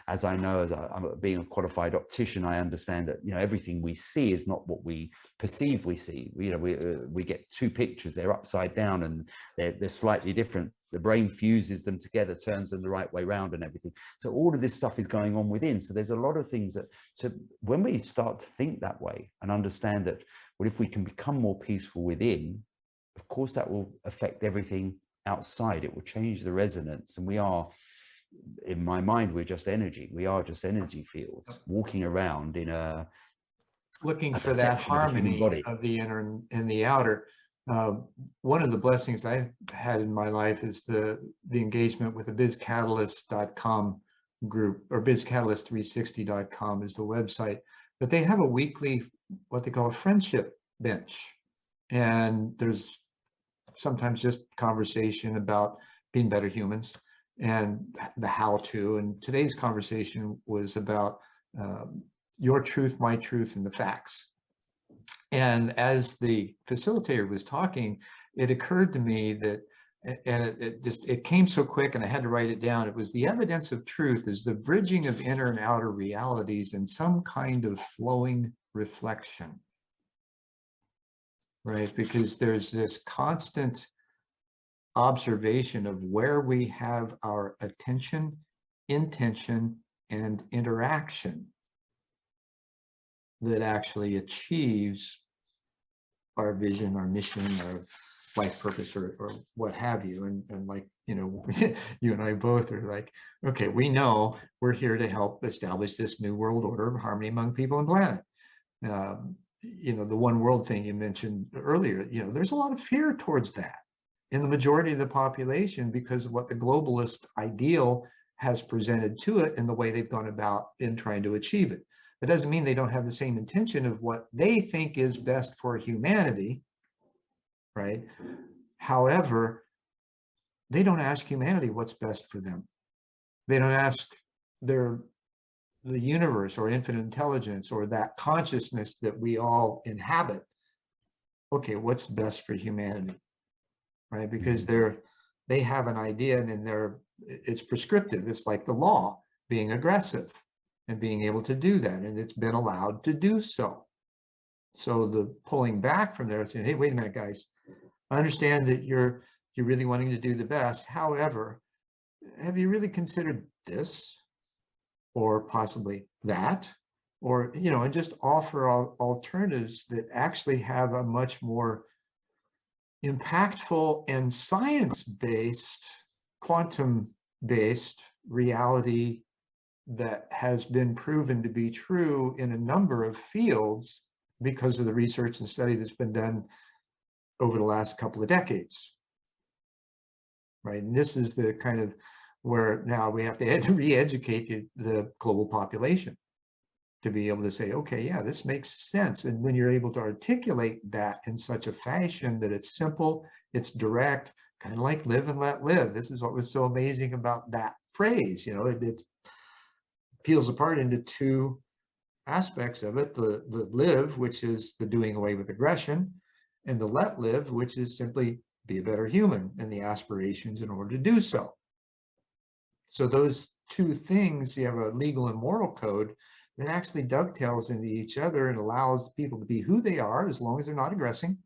Speaker 2: As I know, as I'm being a qualified optician, I understand that everything we see is not what we perceive we see. We get two pictures, they're upside down and they're slightly different. The brain fuses them together, turns them the right way around and everything. So all of this stuff is going on within. So there's a lot of things that, so when we start to think that way and understand that, well, if we can become more peaceful within, of course, that will affect everything outside. It will change the resonance. And we are, in my mind, we're just energy. We are just energy fields walking around in
Speaker 1: looking for that harmony of the inner and the outer. One of the blessings I've had in my life is the engagement with the bizcatalyst.com group, or bizcatalyst360.com is the website. But they have a weekly, what they call a friendship bench. And there's sometimes just conversation about being better humans and the how to. And today's conversation was about your truth, my truth, and the facts. And as the facilitator was talking, it occurred to me that, and it came so quick and I had to write it down. It was the evidence of truth is the bridging of inner and outer realities in some kind of flowing reflection, right? Because there's this constant observation of where we have our attention, intention, and interaction that actually achieves our vision, our mission, our life purpose, or what have you. And like, you and I both are like, okay, we know we're here to help establish this new world order of harmony among people and planet. The one world thing you mentioned earlier, there's a lot of fear towards that. in the majority of the population because of what the globalist ideal has presented to it and the way they've gone about in trying to achieve it. That doesn't mean they don't have the same intention of what they think is best for humanity, right? However, they don't ask humanity what's best for them. They don't ask the universe or infinite intelligence or that consciousness that we all inhabit. Okay, what's best for humanity, right? Because they have an idea, and then it's prescriptive. It's like the law, being aggressive and being able to do that, and it's been allowed to do so. So the pulling back from there, saying, hey, wait a minute, guys, I understand that you're really wanting to do the best. However, have you really considered this or possibly that? Or, and just offer alternatives that actually have a much more impactful and science-based, quantum-based reality that has been proven to be true in a number of fields because of the research and study that's been done over the last couple of decades, right? And this is the kind of where now we have to re-educate the global population to be able to say, okay, yeah, this makes sense. And when you're able to articulate that in such a fashion that it's simple, it's direct, kind of like live and let live. This is what was so amazing about that phrase. It peels apart into two aspects of it, the live, which is the doing away with aggression, and the let live, which is simply be a better human and the aspirations in order to do so. So those two things, you have a legal and moral code that actually dovetails into each other and allows people to be who they are as long as they're not aggressing.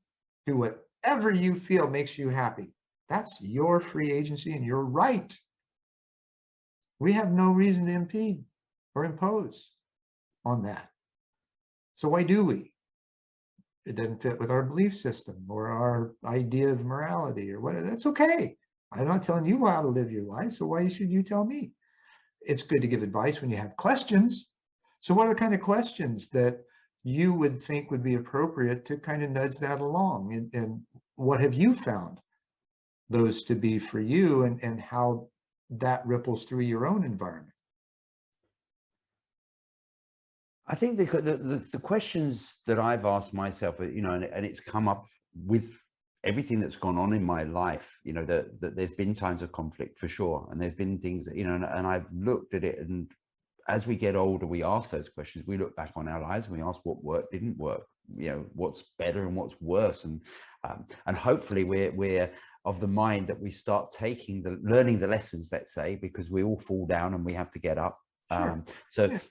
Speaker 1: Do whatever you feel makes you happy. That's your free agency and your right. We have no reason to impede or impose on that. So why do we? It doesn't fit with our belief system or our idea of morality or whatever. That's okay. I'm not telling you how to live your life, so why should you tell me? It's good to give advice when you have questions. So what are the kind of questions that you would think would be appropriate to kind of nudge that along? And what have you found those to be for you, and how that ripples through your own environment?
Speaker 2: I think the questions that I've asked myself, and it's come up with everything that's gone on in my life, that there's been times of conflict for sure. And there's been things that, and I've looked at it, and as we get older, we ask those questions. We look back on our lives and we ask what worked, didn't work, what's better and what's worse. And hopefully we're of the mind that we start learning the lessons, let's say, because we all fall down and we have to get up.
Speaker 1: Sure.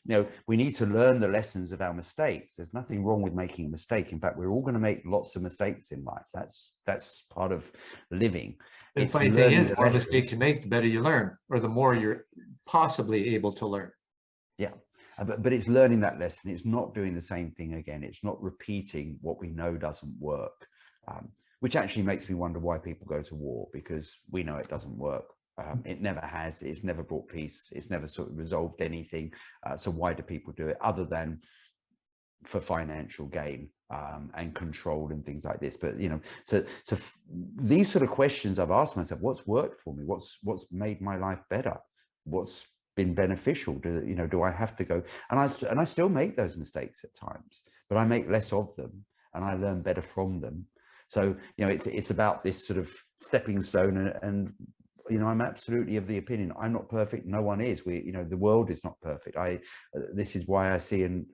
Speaker 2: We need to learn the lessons of our mistakes. There's nothing wrong with making a mistake. In fact, we're all going to make lots of mistakes in life. That's part of living.
Speaker 1: The funny thing is, the more mistakes you make, the better you learn, or the more you're possibly able to learn.
Speaker 2: Yeah, but it's learning that lesson. It's not doing the same thing again. It's not repeating what we know doesn't work, which actually makes me wonder why people go to war, because we know it doesn't work. It never has. It's never brought peace. It's never sort of resolved anything. So why do people do it other than for financial gain and control and things like this? But so these sort of questions I've asked myself: what's worked for me? What's made my life better? What's been beneficial? Do I have to go? And I still make those mistakes at times, but I make less of them and I learn better from them. So it's about this sort of stepping stone, and I'm absolutely of the opinion I'm not perfect. No one is. The world is not perfect. This is why I see and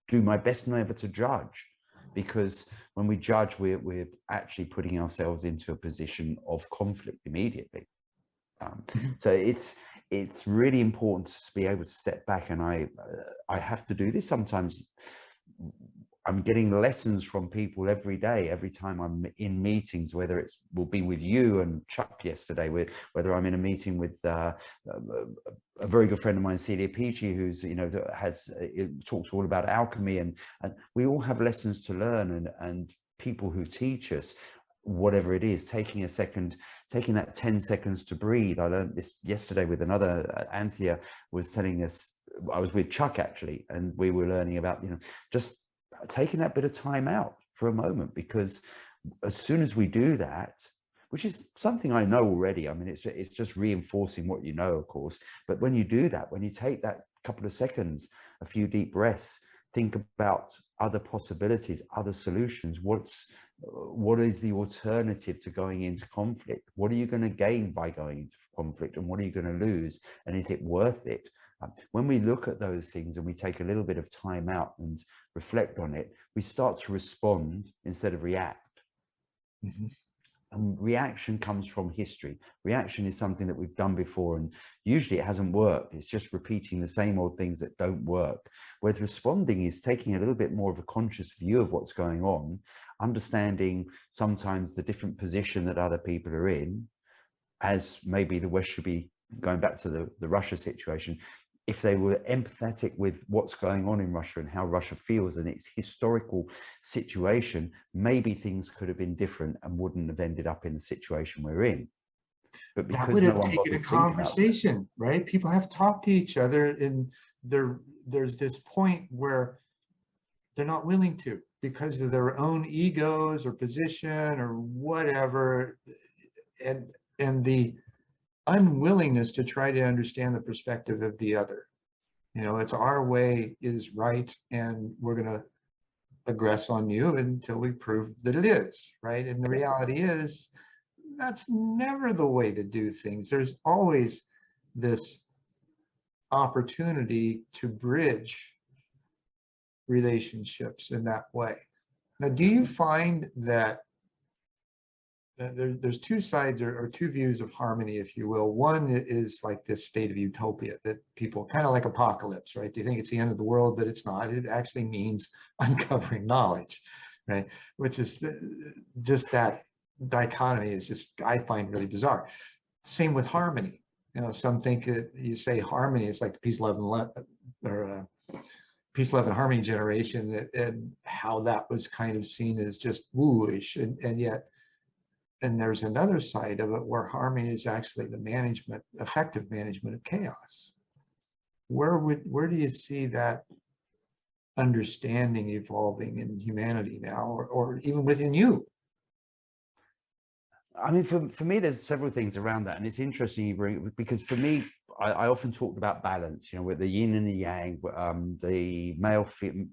Speaker 2: do my best never to judge, because when we judge, we're actually putting ourselves into a position of conflict immediately. So it's really important to be able to step back, and I have to do this sometimes. I'm getting lessons from people every day, every time I'm in meetings, whether will be with you and Chuck yesterday, whether I'm in a meeting with a very good friend of mine, Celia Peachy, who's talks all about alchemy, and we all have lessons to learn, and people who teach us whatever it is, taking that 10 seconds to breathe. I learned this yesterday with another. Anthea was telling us, I was with Chuck actually, and we were learning about just taking that bit of time out for a moment, because as soon as we do that, which is something I know already, I mean, it's just reinforcing what you know, of course. But when you do that, when you take that couple of seconds, a few deep breaths, think about other possibilities, other solutions. What is the alternative to going into conflict? What are you going to gain by going into conflict, and what are you going to lose? And is it worth it? When we look at those things and we take a little bit of time out and reflect on it, we start to respond instead of react.
Speaker 1: Mm-hmm.
Speaker 2: And reaction comes from history. Reaction is something that we've done before, and usually it hasn't worked. It's just repeating the same old things that don't work. Whereas responding is taking a little bit more of a conscious view of what's going on, understanding sometimes the different position that other people are in, as maybe the West should be, going back to the Russia situation. If they were empathetic with what's going on in Russia and how Russia feels and its historical situation, maybe things could have been different and wouldn't have ended up in the situation we're in. But
Speaker 1: That
Speaker 2: because
Speaker 1: would
Speaker 2: no
Speaker 1: have
Speaker 2: one
Speaker 1: taken a
Speaker 2: bothers thinking about that.
Speaker 1: conversation, right? People have talked to each other, and there's this point where they're not willing to, because of their own egos or position or whatever, and the unwillingness to try to understand the perspective of the other. You know, it's our way is right, and we're going to aggress on you until we prove that it is right. And the reality is that's never the way to do things. There's always this opportunity to bridge relationships in that way. Now, do you find that there's two sides, or two views of harmony, if you will? One is like this state of utopia that people kind of like apocalypse, right? They think it's the end of the world, but it's not. It actually means uncovering knowledge, right? Which is just that dichotomy is just, I find, really bizarre. Same with harmony. You know, some think that you say harmony is like the peace, love, and harmony generation, and how that was kind of seen as just woo-ish, and yet. And there's another side of it where harmony is actually the management, effective management of chaos. Where do you see that understanding evolving in humanity now, or even within you?
Speaker 2: I mean, for me, there's several things around that, and it's interesting you bring, because for me, I often talked about balance, you know, with the yin and the yang, the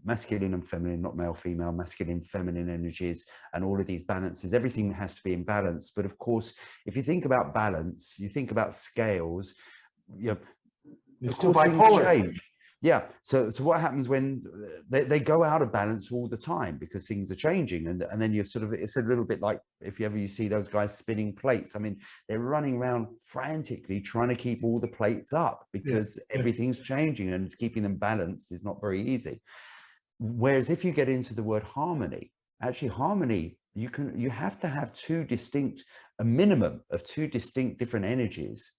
Speaker 2: masculine and feminine, not male, female, masculine, feminine energies, and all of these balances. Everything has to be in balance. But of course, if you think about balance, you think about scales, you know,
Speaker 1: It's
Speaker 2: of
Speaker 1: still
Speaker 2: course, things
Speaker 1: bipolar.
Speaker 2: change. Yeah. So what happens when they go out of balance all the time because things are changing, and then you're sort of, it's a little bit like if you see those guys spinning plates. I mean, they're running around frantically trying to keep all the plates up because everything's changing, and keeping them balanced is not very easy. Whereas if you get into the word harmony, actually harmony, you have to have a minimum of two distinct different energies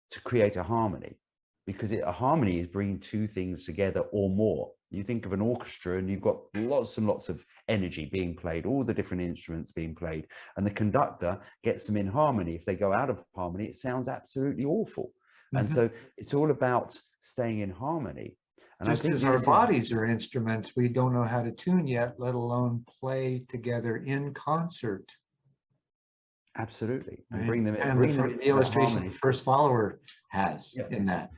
Speaker 2: to create a harmony. Because a harmony is bringing two things together or more. You think of an orchestra and you've got lots and lots of energy being played, all the different instruments being played, and the conductor gets them in harmony. If they go out of harmony, it sounds absolutely awful. And so it's all about staying in harmony. And
Speaker 1: just as our bodies are instruments, we don't know how to tune yet, let alone play together in concert.
Speaker 2: Absolutely. And
Speaker 1: right?
Speaker 2: bring them
Speaker 1: the illustration the first follower has in that.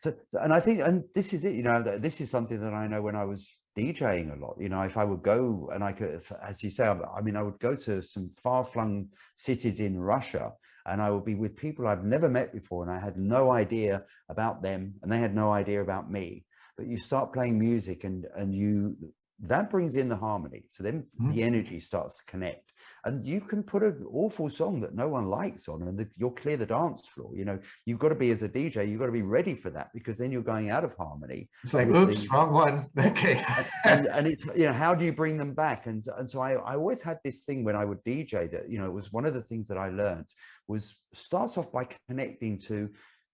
Speaker 2: So, and I think, and this is it, you know, this is something that I know when I was DJing a lot, you know, if I would go and I could, as you say, I mean, I would go to some far-flung cities in Russia, and I would be with people I've never met before, and I had no idea about them, and they had no idea about me. But you start playing music, and that brings in the harmony. So then the energy starts to connect. And you can put an awful song that no one likes on, and you'll clear the dance floor. You know, you've got to be, as a DJ, you've got to be ready for that, because then you're going out of harmony.
Speaker 1: It's like, oops, wrong one. Okay.
Speaker 2: and it's, you know, how do you bring them back? And so I always had this thing when I would DJ that, you know, it was one of the things that I learned was start off by connecting to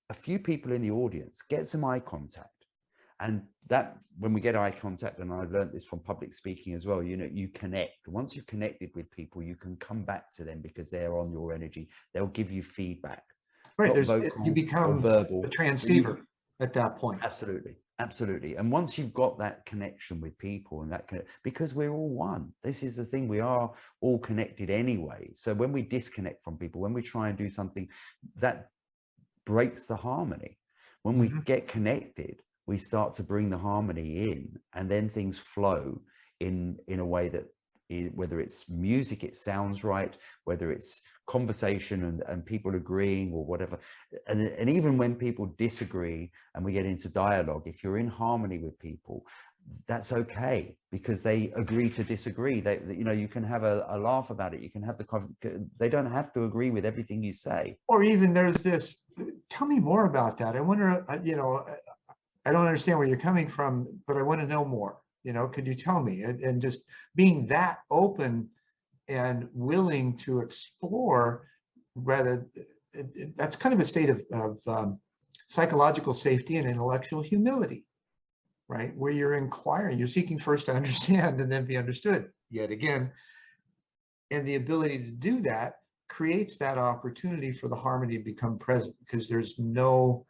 Speaker 2: a few people in the audience, get some eye contact. And that, when we get eye contact, and I've learned this from public speaking as well, you know, you connect. Once you've connected with people, you can come back to them because they're on your energy. They'll give you feedback.
Speaker 1: Right.
Speaker 2: Vocal,
Speaker 1: you become
Speaker 2: verbal,
Speaker 1: a transceiver at that point.
Speaker 2: Absolutely. Absolutely. And once you've got that connection with people and because we're all one, this is the thing, we are all connected anyway. So when we disconnect from people, when we try and do something that breaks the harmony, when we get connected, we start to bring the harmony in, and then things flow in a way that whether it's music, it sounds right, whether it's conversation and people agreeing or whatever. And even when people disagree and we get into dialogue, if you're in harmony with people, that's okay, because they agree to disagree. They, you know, you can have a laugh about it. You can have they don't have to agree with everything you say.
Speaker 1: Or even there's this, tell me more about that. I wonder, you know, I don't understand where you're coming from, but I want to know more. You know, could you tell me? And just being that open and willing to explore, rather, that's kind of a state of psychological safety and intellectual humility, right? Where you're inquiring, you're seeking first to understand and then be understood yet again. And the ability to do that creates that opportunity for the harmony to become present, because there's no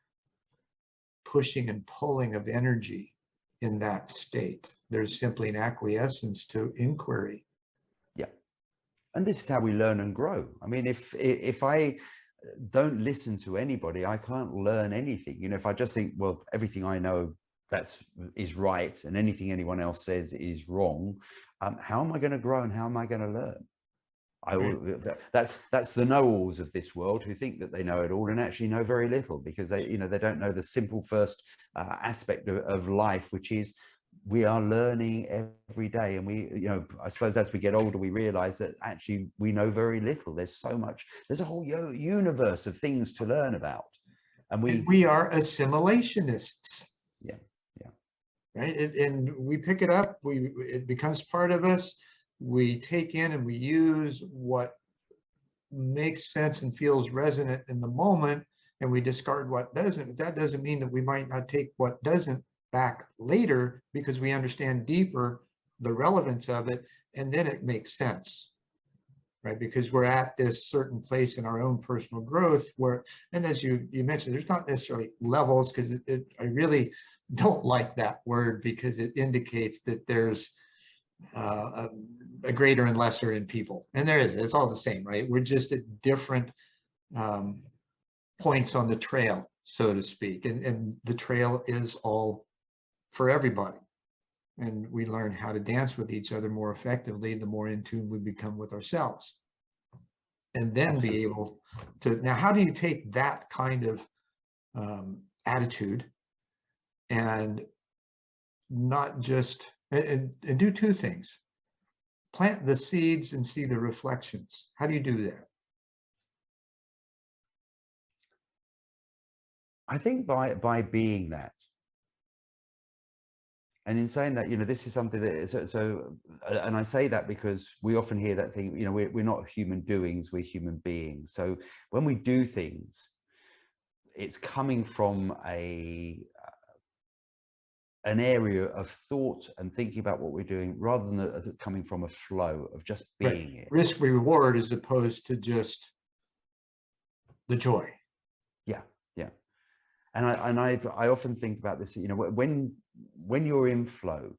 Speaker 1: pushing and pulling of energy in that state. There's simply an acquiescence to inquiry.
Speaker 2: Yeah. And this is how we learn and grow. I mean, if I don't listen to anybody, I can't learn anything. You know, if I just think, well, everything I know is right and anything anyone else says is wrong, how am I going to grow and how am I going to learn? That's the know-alls of this world, who think that they know it all and actually know very little, because they don't know the simple first aspect of life, which is we are learning every day. And I suppose as we get older, we realize that actually we know very little. There's a whole universe of things to learn about, and
Speaker 1: we are assimilationists.
Speaker 2: Yeah.
Speaker 1: Right. And we pick it up, it becomes part of us. We take in and we use what makes sense and feels resonant in the moment, and we discard what doesn't. But that doesn't mean that we might not take what doesn't back later, because we understand deeper the relevance of it, and then it makes sense, right? Because we're at this certain place in our own personal growth where, and as you mentioned, there's not necessarily levels, because I really don't like that word, because it indicates that there's a greater and lesser in people, and there is. It's all the same, right? We're just at different points on the trail, so to speak, and the trail is all for everybody. And we learn how to dance with each other more effectively the more in tune we become with ourselves, and then
Speaker 2: Absolutely.
Speaker 1: be able to. Now, how do you take that kind of attitude and not just and do two things: plant the seeds and see the reflections? How do you do that?
Speaker 2: I think by being that. And in saying that, this is something that and I say that because we often hear that thing, we're not human doings, we're human beings. So when we do things, it's coming from an area of thought and thinking about what we're doing, rather than coming from a flow of just being it.
Speaker 1: Risk reward as opposed to just the joy.
Speaker 2: Yeah. And I often think about this, when you're in flow,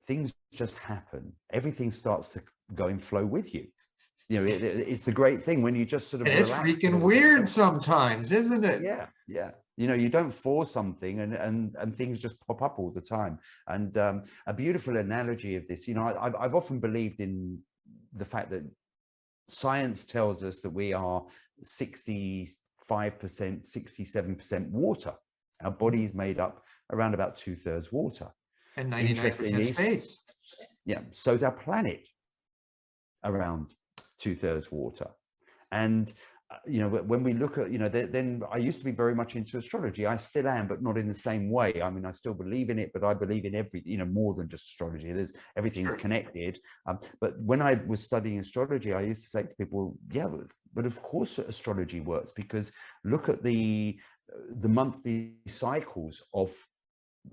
Speaker 2: things just happen. Everything starts to go in flow with you. It's the great thing when you just sort of.
Speaker 1: And it's freaking weird sometimes, isn't it?
Speaker 2: Yeah. You don't force something and things just pop up all the time. And a beautiful analogy of this, I've often believed in the fact that science tells us that we are 65%, 67% water. Our body is made up around about 2/3 water.
Speaker 1: And 99% space.
Speaker 2: Yeah, so is our planet around 2/3 water. And when we look at, then I used to be very much into astrology. I still am, but not in the same way. I mean, I still believe in it, but I believe in more than just astrology. Everything's connected. But when I was studying astrology, I used to say to people, yeah, but of course astrology works, because look at the monthly cycles of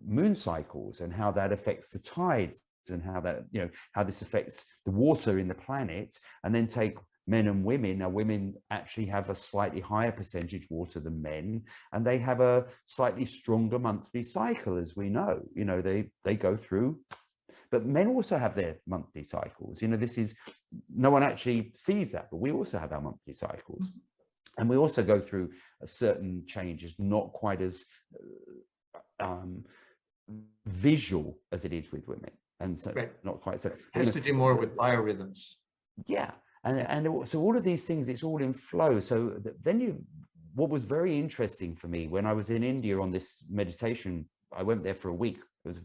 Speaker 2: moon cycles and how that affects the tides, and how that, how this affects the water in the planet, and then take men and women. Now, women actually have a slightly higher percentage water than men, and they have a slightly stronger monthly cycle, as we know. You know, they go through, but men also have their monthly cycles. You know, this is, no one actually sees that, but we also have our monthly cycles. And we also go through certain changes, not quite as visual as it is with women. And so not quite so.
Speaker 1: It has to do more with biorhythms.
Speaker 2: Yeah. And so all of these things, it's all in flow. So then what was very interesting for me when I was in India on this meditation, I went there for a week. It was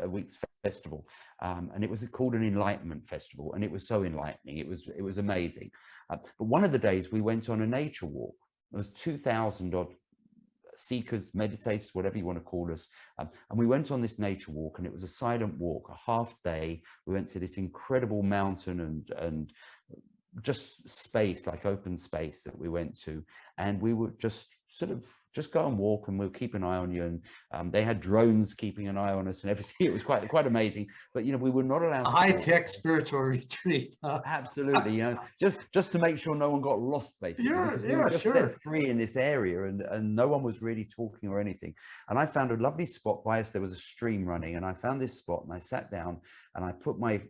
Speaker 2: a week's festival, and it was called an enlightenment festival, and it was so enlightening. It was amazing. But one of the days we went on a nature walk. There was 2,000 odd seekers, meditators, whatever you want to call us, and we went on this nature walk, and it was a silent walk, a half day. We went to this incredible mountain and just space, like open space that we went to, and we would just sort of just go and walk, and we'll keep an eye on you. And they had drones keeping an eye on us and everything. It was quite amazing. But you know, we were not allowed
Speaker 1: a high-tech spiritual retreat.
Speaker 2: Absolutely, you know, just to make sure no one got lost, basically. We were just set free in this area, and no one was really talking or anything. And I found a lovely spot by us. There was a stream running, and I found this spot, and I sat down, and I put my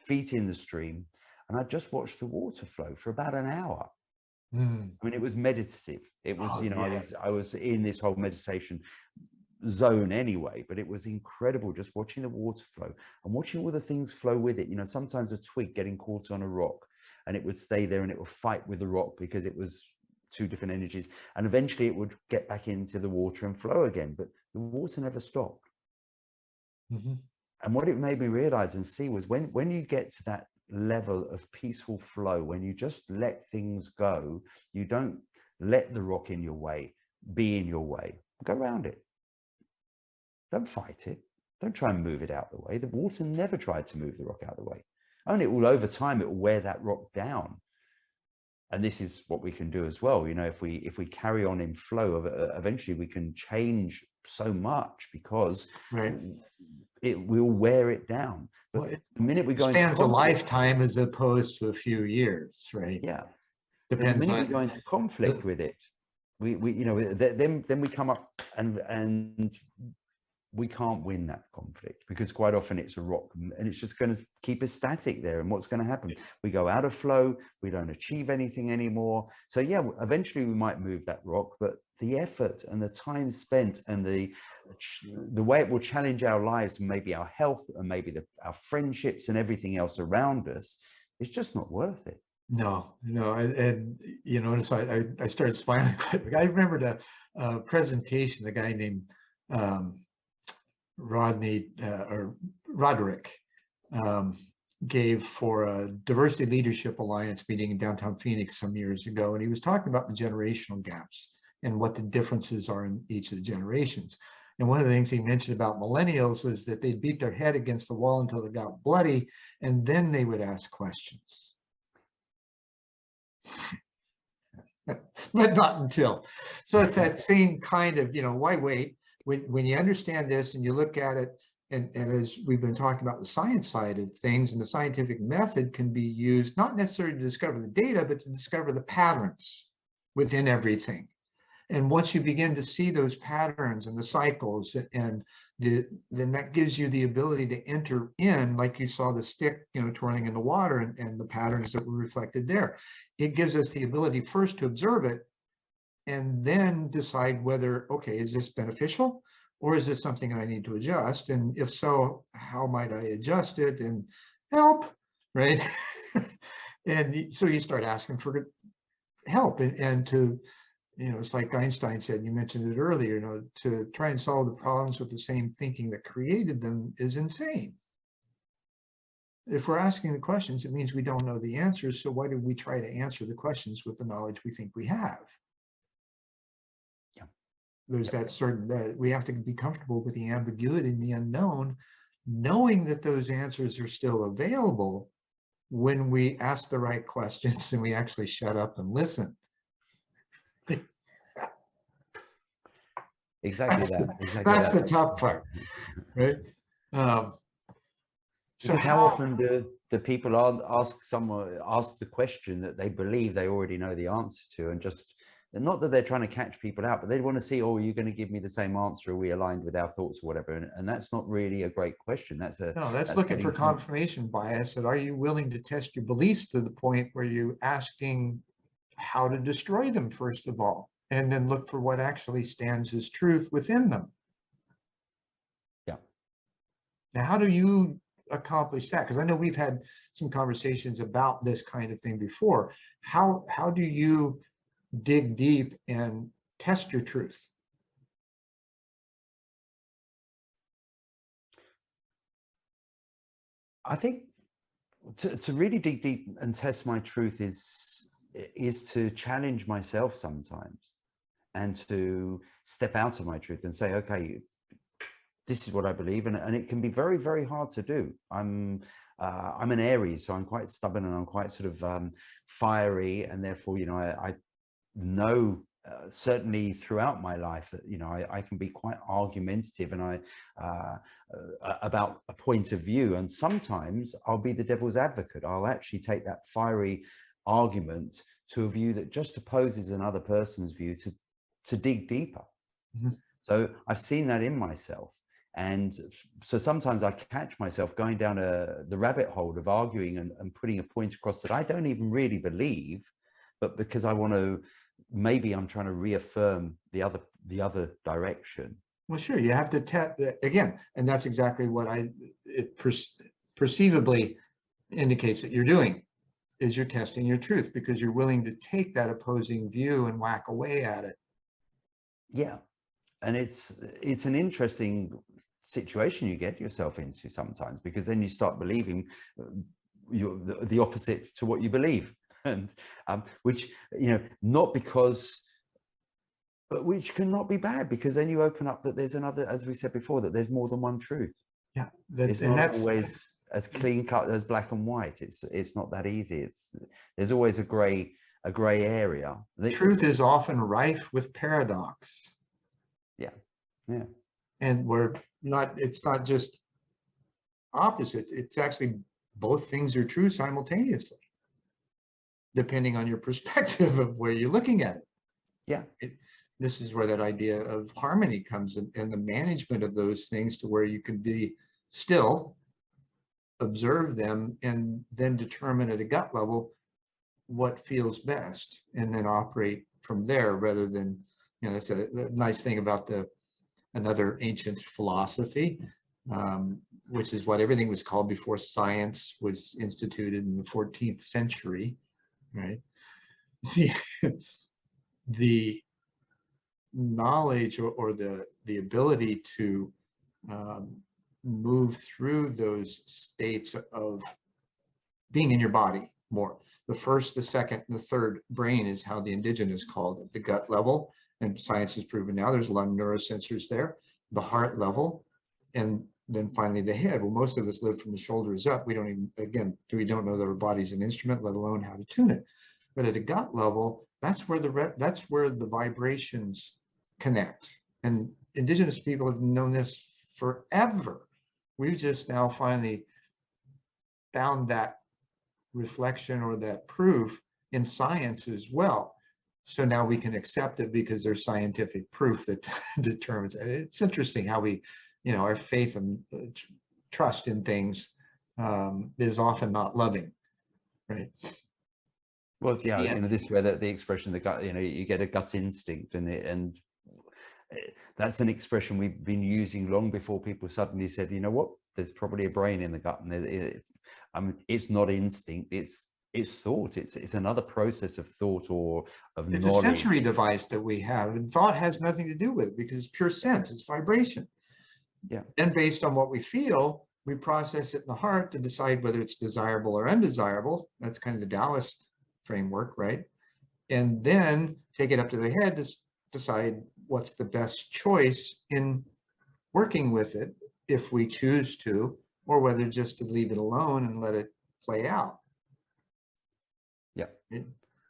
Speaker 2: feet in the stream, and I just watched the water flow for about an hour. I mean, it was meditative. It was, you know, I was in this whole meditation zone anyway, but it was incredible just watching the water flow and watching all the things flow with it. You know, sometimes a twig getting caught on a rock, and it would stay there and it would fight with the rock because it was two different energies. And eventually it would get back into the water and flow again, but the water never stopped. And what it made me realize and see was when you get to that level of peaceful flow, when you just let things go, you don't let the rock in your way, be in your way, go around it. Don't fight it. Don't try and move it out the way. The water never tried to move the rock out of the way. Only it will, over time, it will wear that rock down. And this is what we can do as well. You know, if we carry on in flow, eventually we can change so much because it will wear it down. But the minute we go into conflict,
Speaker 1: spans a lifetime as opposed to a few years, right?
Speaker 2: Yeah.
Speaker 1: Depends.
Speaker 2: The minute we go into conflict with it, we you know, then we come up and we can't win that conflict, because quite often it's a rock and it's just going to keep us static there. And what's going to happen? We go out of flow. We don't achieve anything anymore. So yeah, eventually we might move that rock, but the effort and the time spent and the way it will challenge our lives, maybe our health and maybe our friendships and everything else around us, is just not worth it.
Speaker 1: No. And you notice I started smiling. I remembered a presentation, a guy named Roderick gave for a Diversity Leadership Alliance meeting in downtown Phoenix some years ago. And he was talking about the generational gaps and what the differences are in each of the generations. And one of the things he mentioned about millennials was that they'd beat their head against the wall until they got bloody, and then they would ask questions. But not until. So it's that same kind of, you know, why wait? When you understand this and you look at it, and as we've been talking about the science side of things, and the scientific method can be used not necessarily to discover the data, but to discover the patterns within everything. And once you begin to see those patterns and the cycles, and then that gives you the ability to enter in, like you saw the stick, you know, twirling in the water, and the patterns that were reflected there. It gives us the ability first to observe it, and then decide whether, okay, is this beneficial, or is this something that I need to adjust? And if so, how might I adjust it and help, right? And so you start asking for help, and to, you know, it's like Einstein said, you mentioned it earlier, you know, to try and solve the problems with the same thinking that created them is insane. If we're asking the questions, it means we don't know the answers. So why do we try to answer the questions with the knowledge we think we have? There's that certain, that we have to be comfortable with the ambiguity and the unknown, knowing that those answers are still available when we ask the right questions and we actually shut up and listen.
Speaker 2: Exactly
Speaker 1: that's the tough part, right?
Speaker 2: Because how often that people ask the question that they believe they already know the answer to, and just not that they're trying to catch people out, but they want to see, oh, are you going to give me the same answer? Are we aligned with our thoughts or whatever? And that's not really a great question.
Speaker 1: No, that's looking for confirmation bias. And are you willing to test your beliefs to the point where you're asking how to destroy them, first of all, and then look for what actually stands as truth within them?
Speaker 2: Yeah.
Speaker 1: Now, how do you accomplish that? Because I know we've had some conversations about this kind of thing before. How do you dig deep and test your truth?
Speaker 2: I think to really dig deep and test my truth is to challenge myself sometimes, and to step out of my truth and say, okay, this is what I believe, and it can be very, very hard to do. I'm an Aries, so I'm quite stubborn, and I'm quite sort of fiery, and therefore, I know certainly throughout my life that I can be quite argumentative, and about a point of view, and sometimes I'll be the devil's advocate. I'll actually take that fiery argument to a view that just opposes another person's view to dig deeper.
Speaker 1: Mm-hmm.
Speaker 2: So I've seen that in myself. And so sometimes I catch myself going down the rabbit hole of arguing and putting a point across that I don't even really believe, but because I want to, maybe I'm trying to reaffirm the other direction.
Speaker 1: Well, sure, you have to test again, and that's exactly what it perceivably indicates that you're doing, is you're testing your truth, because you're willing to take that opposing view and whack away at it.
Speaker 2: Yeah, and it's an interesting situation you get yourself into sometimes, because then you start believing the opposite to what you believe, and which not because, but which cannot be bad, because then you open up that there's another, as we said before, that there's more than one truth.
Speaker 1: Yeah,
Speaker 2: it's not always as clean cut as black and white. It's not that easy. There's always a gray area.
Speaker 1: Truth is often rife with paradox.
Speaker 2: Yeah.
Speaker 1: And it's not just opposites, it's actually both things are true simultaneously, depending on your perspective of where you're looking at it.
Speaker 2: Yeah.
Speaker 1: This is where that idea of harmony comes in, and the management of those things to where you can be still, observe them, and then determine at a gut level what feels best, and then operate from there, rather than, that's a nice thing about another ancient philosophy, which is what everything was called before science was instituted in the 14th century, right? The knowledge or the ability to move through those states of being in your body more. The first, the second, and the third brain is how the indigenous called it, the gut level. And science has proven now there's a lot of neurosensors there, the heart level, and then finally the head. Well, most of us live from the shoulders up. We don't know that our body's an instrument, let alone how to tune it. But at a gut level, that's where the vibrations connect. And indigenous people have known this forever. We've just now finally found that reflection or that proof in science as well. So now we can accept it because there's scientific proof that determines it. It's interesting how we, our faith and trust in things is often not loving, right?
Speaker 2: Well, yeah, this is where the expression, the gut, you get a gut instinct, and that's an expression we've been using long before people suddenly said, you know what, there's probably a brain in the gut, and it's not instinct, it's thought. It's another process of thought or of knowledge.
Speaker 1: It's a sensory device that we have, and thought has nothing to do with it because it's pure sense, it's vibration.
Speaker 2: Yeah.
Speaker 1: And based on what we feel, we process it in the heart to decide whether it's desirable or undesirable. That's kind of the Taoist framework, right? And then take it up to the head to decide what's the best choice in working with it, if we choose to, or whether just to leave it alone and let it play out.
Speaker 2: Yeah.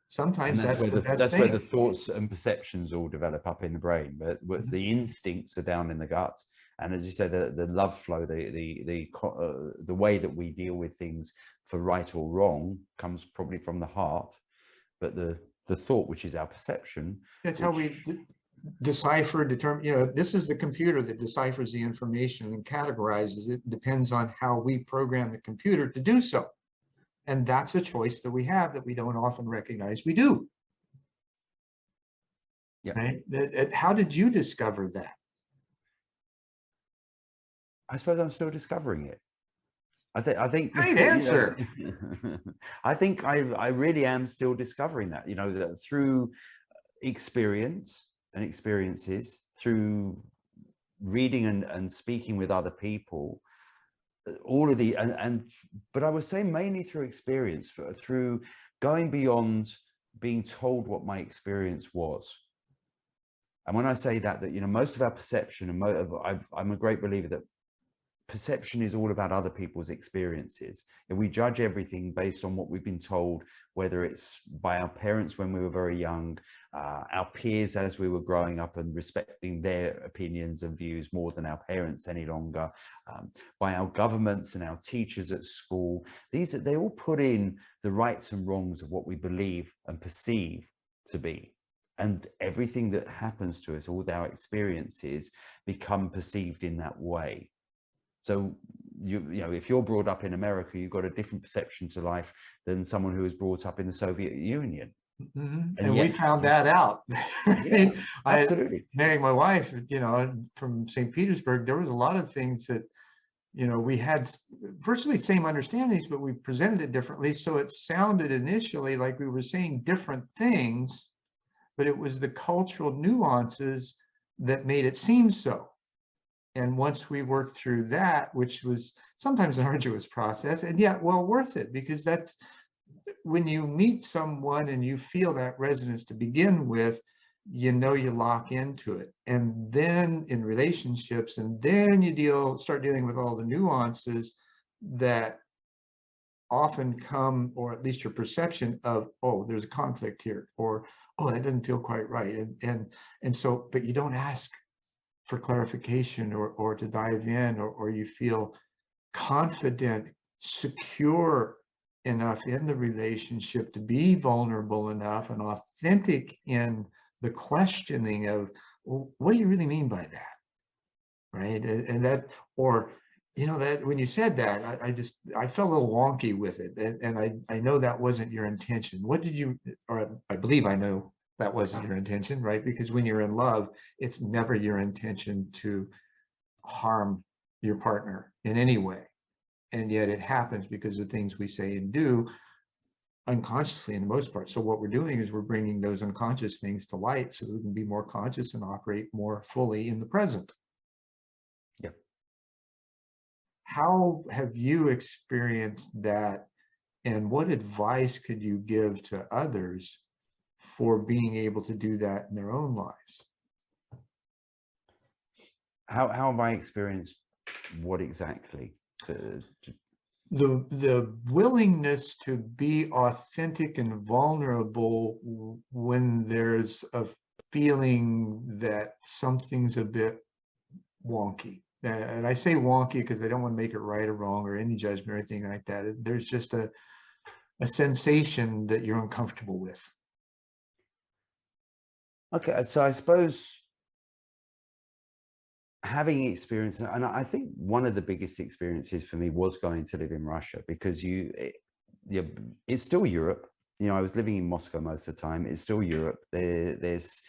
Speaker 1: Sometimes that's the best
Speaker 2: that's
Speaker 1: thing.
Speaker 2: where the thoughts and perceptions all develop up in the brain, but the instincts are down in the gut. And as you say, the love flow, the way that we deal with things for right or wrong comes probably from the heart, but the thought, which is our perception.
Speaker 1: That's how we decipher, determine, this is the computer that deciphers the information and categorizes it. Depends on how we program the computer to do so. And that's a choice that we have that we don't often recognize we do.
Speaker 2: Yeah.
Speaker 1: Right? How did you discover that?
Speaker 2: I suppose I'm still discovering it. I think
Speaker 1: Great answer.
Speaker 2: I think I really am still discovering that, that through experience and experiences, through reading and speaking with other people, all of the but I would say mainly through experience, through going beyond being told what my experience was. And when I say that most of our perception, and I'm a great believer that perception is all about other people's experiences, and we judge everything based on what we've been told, whether it's by our parents when we were very young, our peers as we were growing up and respecting their opinions and views more than our parents any longer, by our governments and our teachers at school. They all put in the rights and wrongs of what we believe and perceive to be. And everything that happens to us, all our experiences, become perceived in that way. So, if you're brought up in America, you've got a different perception to life than someone who was brought up in the Soviet Union.
Speaker 1: Mm-hmm. And yet, we found that out.
Speaker 2: Yeah, absolutely.
Speaker 1: Marrying my wife, from St. Petersburg, there was a lot of things that, we had virtually the same understandings, but we presented it differently. So it sounded initially like we were saying different things, but it was the cultural nuances that made it seem so. And once we worked through that, which was sometimes an arduous process, and yet well worth it, because that's when you meet someone and you feel that resonance to begin with, you lock into it. And then in relationships, and then you start dealing with all the nuances that often come, or at least your perception of, oh, there's a conflict here, or oh, that doesn't feel quite right. And so, but you don't ask for clarification or to dive in, or you feel confident, secure enough in the relationship to be vulnerable enough and authentic in the questioning of, well, what do you really mean by that? Right. And that, or, that when you said that, I felt a little wonky with it. And I know that wasn't your intention. What did you, or I believe I know that wasn't your intention, right? Because when you're in love, it's never your intention to harm your partner in any way. And yet it happens because of things we say and do unconsciously in the most part. So what we're doing is we're bringing those unconscious things to light so that we can be more conscious and operate more fully in the present.
Speaker 2: Yep.
Speaker 1: How have you experienced that? And what advice could you give to others for being able to do that in their own lives?
Speaker 2: How have I experienced what exactly?
Speaker 1: The willingness to be authentic and vulnerable when there's a feeling that something's a bit wonky. And I say wonky because I don't want to make it right or wrong or any judgment or anything like that. There's just a sensation that you're uncomfortable with.
Speaker 2: Okay, so I suppose having experience, and I think one of the biggest experiences for me was going to live in Russia, because it's still Europe. I was living in Moscow most of the time. It's still Europe. There's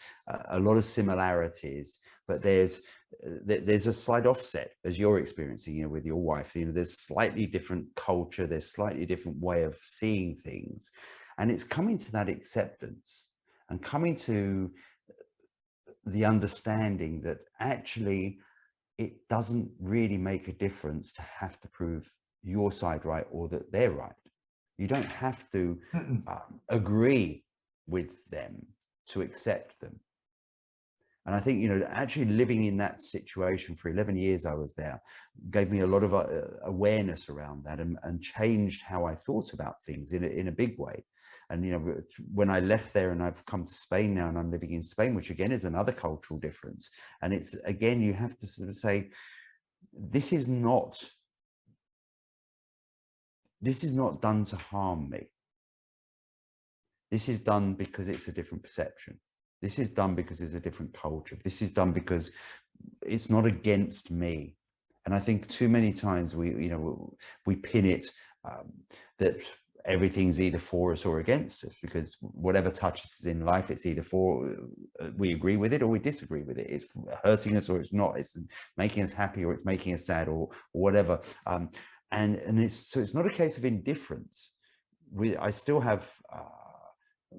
Speaker 2: a lot of similarities, but there's a slight offset, as you're experiencing, with your wife. There's slightly different culture. There's slightly different way of seeing things, and it's coming to that acceptance and coming to the understanding that actually it doesn't really make a difference to have to prove your side right or that they're right. You don't have to agree with them to accept them. And I think, actually living in that situation for 11 years I was there gave me a lot of awareness around that, and changed how I thought about things in a big way. And, when I left there and I've come to Spain now and I'm living in Spain, which again is another cultural difference. And it's, again, you have to sort of say, this is not this is not done to harm me. This is done because it's a different perception. This is done because there's a different culture. This is done because it's not against me. And I think too many times we pin it that everything's either for us or against us, because whatever touches us in life, it's either for, we agree with it or we disagree with it. It's hurting us or it's not. It's making us happy or it's making us sad or whatever. And it's not a case of indifference. I still have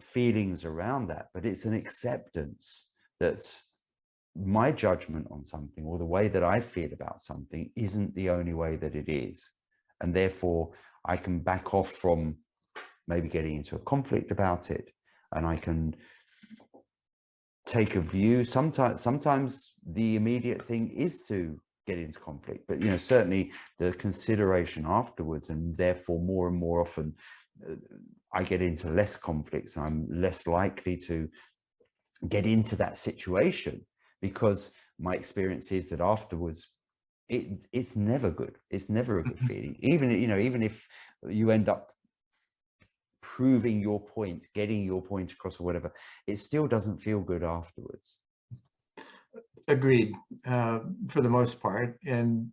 Speaker 2: feelings around that, but it's an acceptance that my judgment on something or the way that I feel about something isn't the only way that it is. And therefore I can back off from maybe getting into a conflict about it, and I can take a view. Sometimes the immediate thing is to get into conflict, but certainly the consideration afterwards, and therefore more and more often I get into less conflicts and I'm less likely to get into that situation, because my experience is that afterwards it's never good. It's never a good feeling. Even if you end up proving your point, getting your point across or whatever, it still doesn't feel good afterwards.
Speaker 1: Agreed, for the most part. And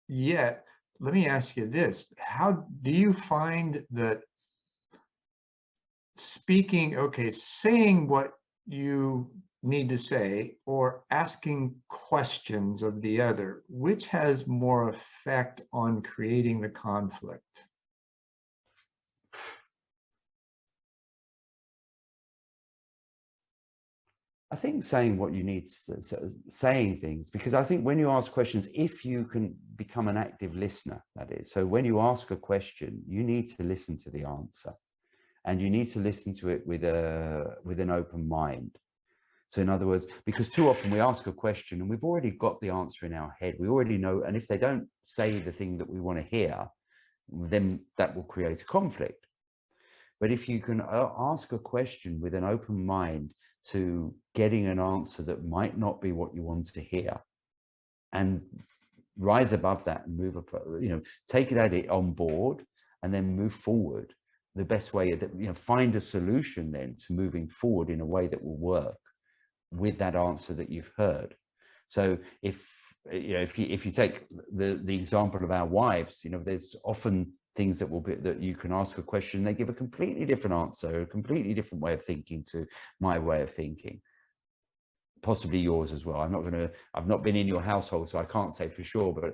Speaker 1: yet, let me ask you this: how do you find that saying what you need to say or asking questions of the other, which has more effect on creating the conflict?
Speaker 2: I think saying what you need, saying things, because I think when you ask questions, if you can become an active listener, that is, so when you ask a question, you need to listen to the answer, and you need to listen to it with an open mind. So in other words, because too often we ask a question and we've already got the answer in our head, we already know, and if they don't say the thing that we want to hear, then that will create a conflict. But if you can ask a question with an open mind to getting an answer that might not be what you want to hear, and rise above that and move up, take it on board and then move forward, the best way that, find a solution then to moving forward in a way that will work with that answer that you've heard. So if you take the example of our wives, there's often things that you can ask a question, they give a completely different answer, a completely different way of thinking to my way of thinking, possibly yours as well. I've not been in your household, so I can't say for sure, but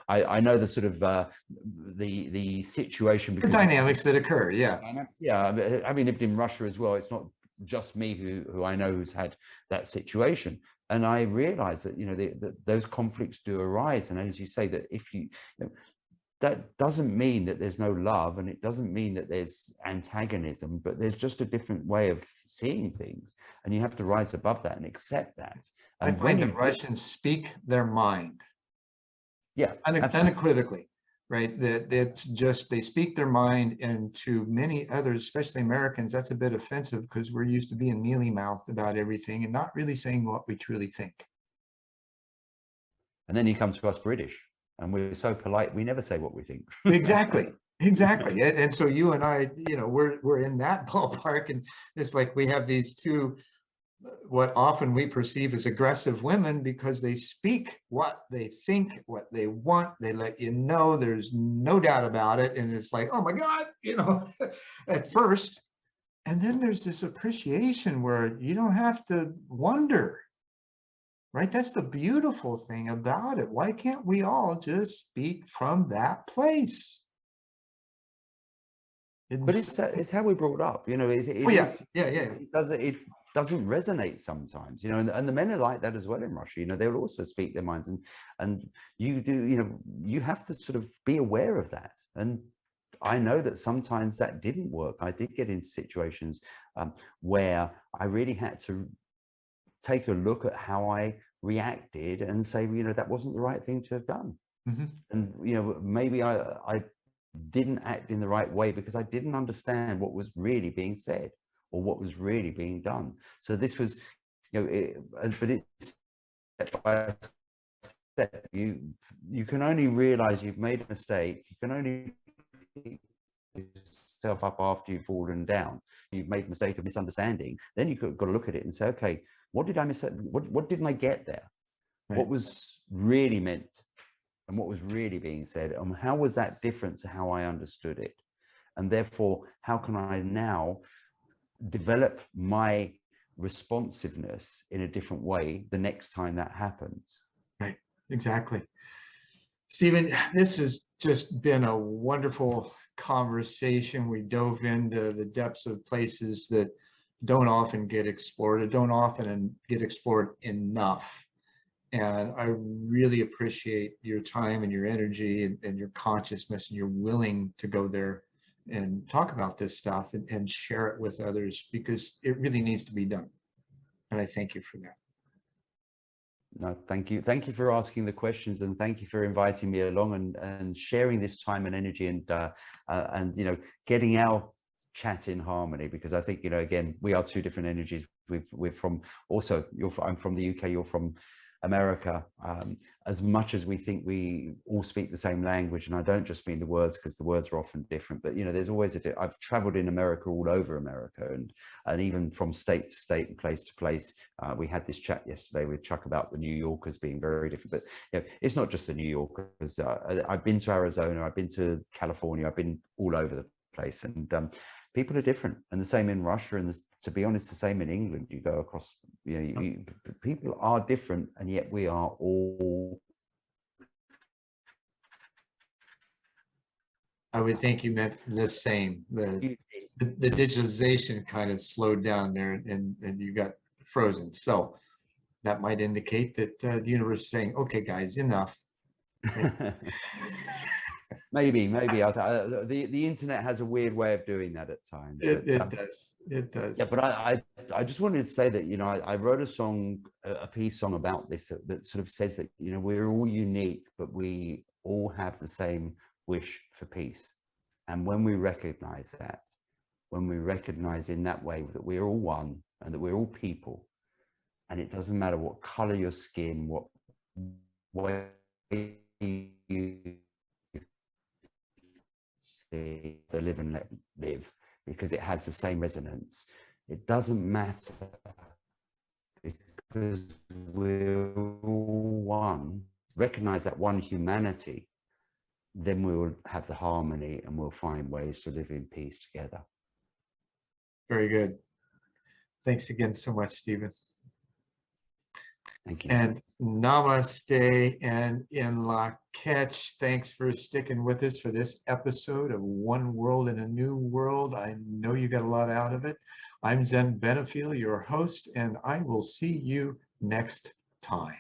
Speaker 2: I know the sort of the situation,
Speaker 1: The dynamics that occur. Yeah.
Speaker 2: Having lived in Russia as well, it's not just me who I know who's had that situation, and I realize that that those conflicts do arise, and as you say, that if that doesn't mean that there's no love, and it doesn't mean that there's antagonism, but there's just a different way of seeing things, and you have to rise above that and accept that. And
Speaker 1: I find that Russians speak their mind.
Speaker 2: Yeah,
Speaker 1: unequivocally, right? That it's just, they speak their mind, and to many others, especially Americans, that's a bit offensive because we're used to being mealy-mouthed about everything and not really saying what we truly think.
Speaker 2: And then you come to us British, and we're so polite, we never say what we think.
Speaker 1: Exactly. And so you and I, we're in that ballpark, and it's like we have these two, what often we perceive as aggressive women, because they speak what they think, what they want. They let you know, there's no doubt about it. And it's like, oh my God, at first. And then there's this appreciation where you don't have to wonder, right? That's the beautiful thing about it. Why can't we all just speak from that place?
Speaker 2: But it's how we're brought up, It doesn't resonate sometimes, and the men are like that as well in Russia. They'll also speak their minds, and you do, you have to sort of be aware of that. And I know that sometimes that didn't work. I did get into situations where I really had to take a look at how I reacted and say, that wasn't the right thing to have done.
Speaker 1: Mm-hmm.
Speaker 2: And maybe I didn't act in the right way because I didn't understand what was really being said or what was really being done. So this was, but it's step by step. You can only realize you've made a mistake. You can only yourself up after you've fallen down, you've made a mistake of misunderstanding, then you've got to look at it and say, okay, what did I miss? What didn't I get there?
Speaker 1: Right.
Speaker 2: What was really meant and what was really being said, and how was that different to how I understood it? And therefore, how can I now develop my responsiveness in a different way the next time that happens?
Speaker 1: Right, exactly. Stephen, this has just been a wonderful conversation. We dove into the depths of places that don't often get explored, or don't often get explored enough. And I really appreciate your time and your energy and your consciousness, and you're willing to go there and talk about this stuff and share it with others, because it really needs to be done. And I thank you for that.
Speaker 2: No, thank you. Thank you for asking the questions, and thank you for inviting me along and sharing this time and energy, and you know, getting our chat in harmony, because I think, you know, again, we are two different energies. We're from, also, I'm from the UK, you're from America. As much as we think we all speak the same language, and I don't just mean the words, because the words are often different, but, you know, there's always I've traveled in America, all over America, and even from state to state and place to place. We had this chat yesterday with Chuck about the New Yorkers being very different, but, you know, it's not just the New Yorkers. I've been to Arizona, I've been to California, I've been all over the place, and people are different, and the same in Russia, and to be honest, the same in England. You go across, you know, people are different, and yet we are all.
Speaker 1: I would think you meant the same. The digitalization kind of slowed down there, and you got frozen. So that might indicate that the universe is saying, okay, guys, enough.
Speaker 2: maybe the internet has a weird way of doing that at times.
Speaker 1: It does. It does.
Speaker 2: Yeah, but I just wanted to say that, you know, I wrote a piece song about this that sort of says that, you know, we're all unique, but we all have the same wish for peace. And when we recognize that, when we recognize in that way that we're all one and that we're all people, and it doesn't matter what color your skin, what way you live and let live, because it has the same resonance. It doesn't matter, because we're all one. Recognize that one humanity, then we will have the harmony, and we'll find ways to live in peace together.
Speaker 1: Very good. Thanks again so much, Stephen.
Speaker 2: Thank you.
Speaker 1: And namaste and in la catch. Thanks for sticking with us for this episode of One World in a New World. I know you got a lot out of it. I'm Zen Benefiel, your host, and I will see you next time.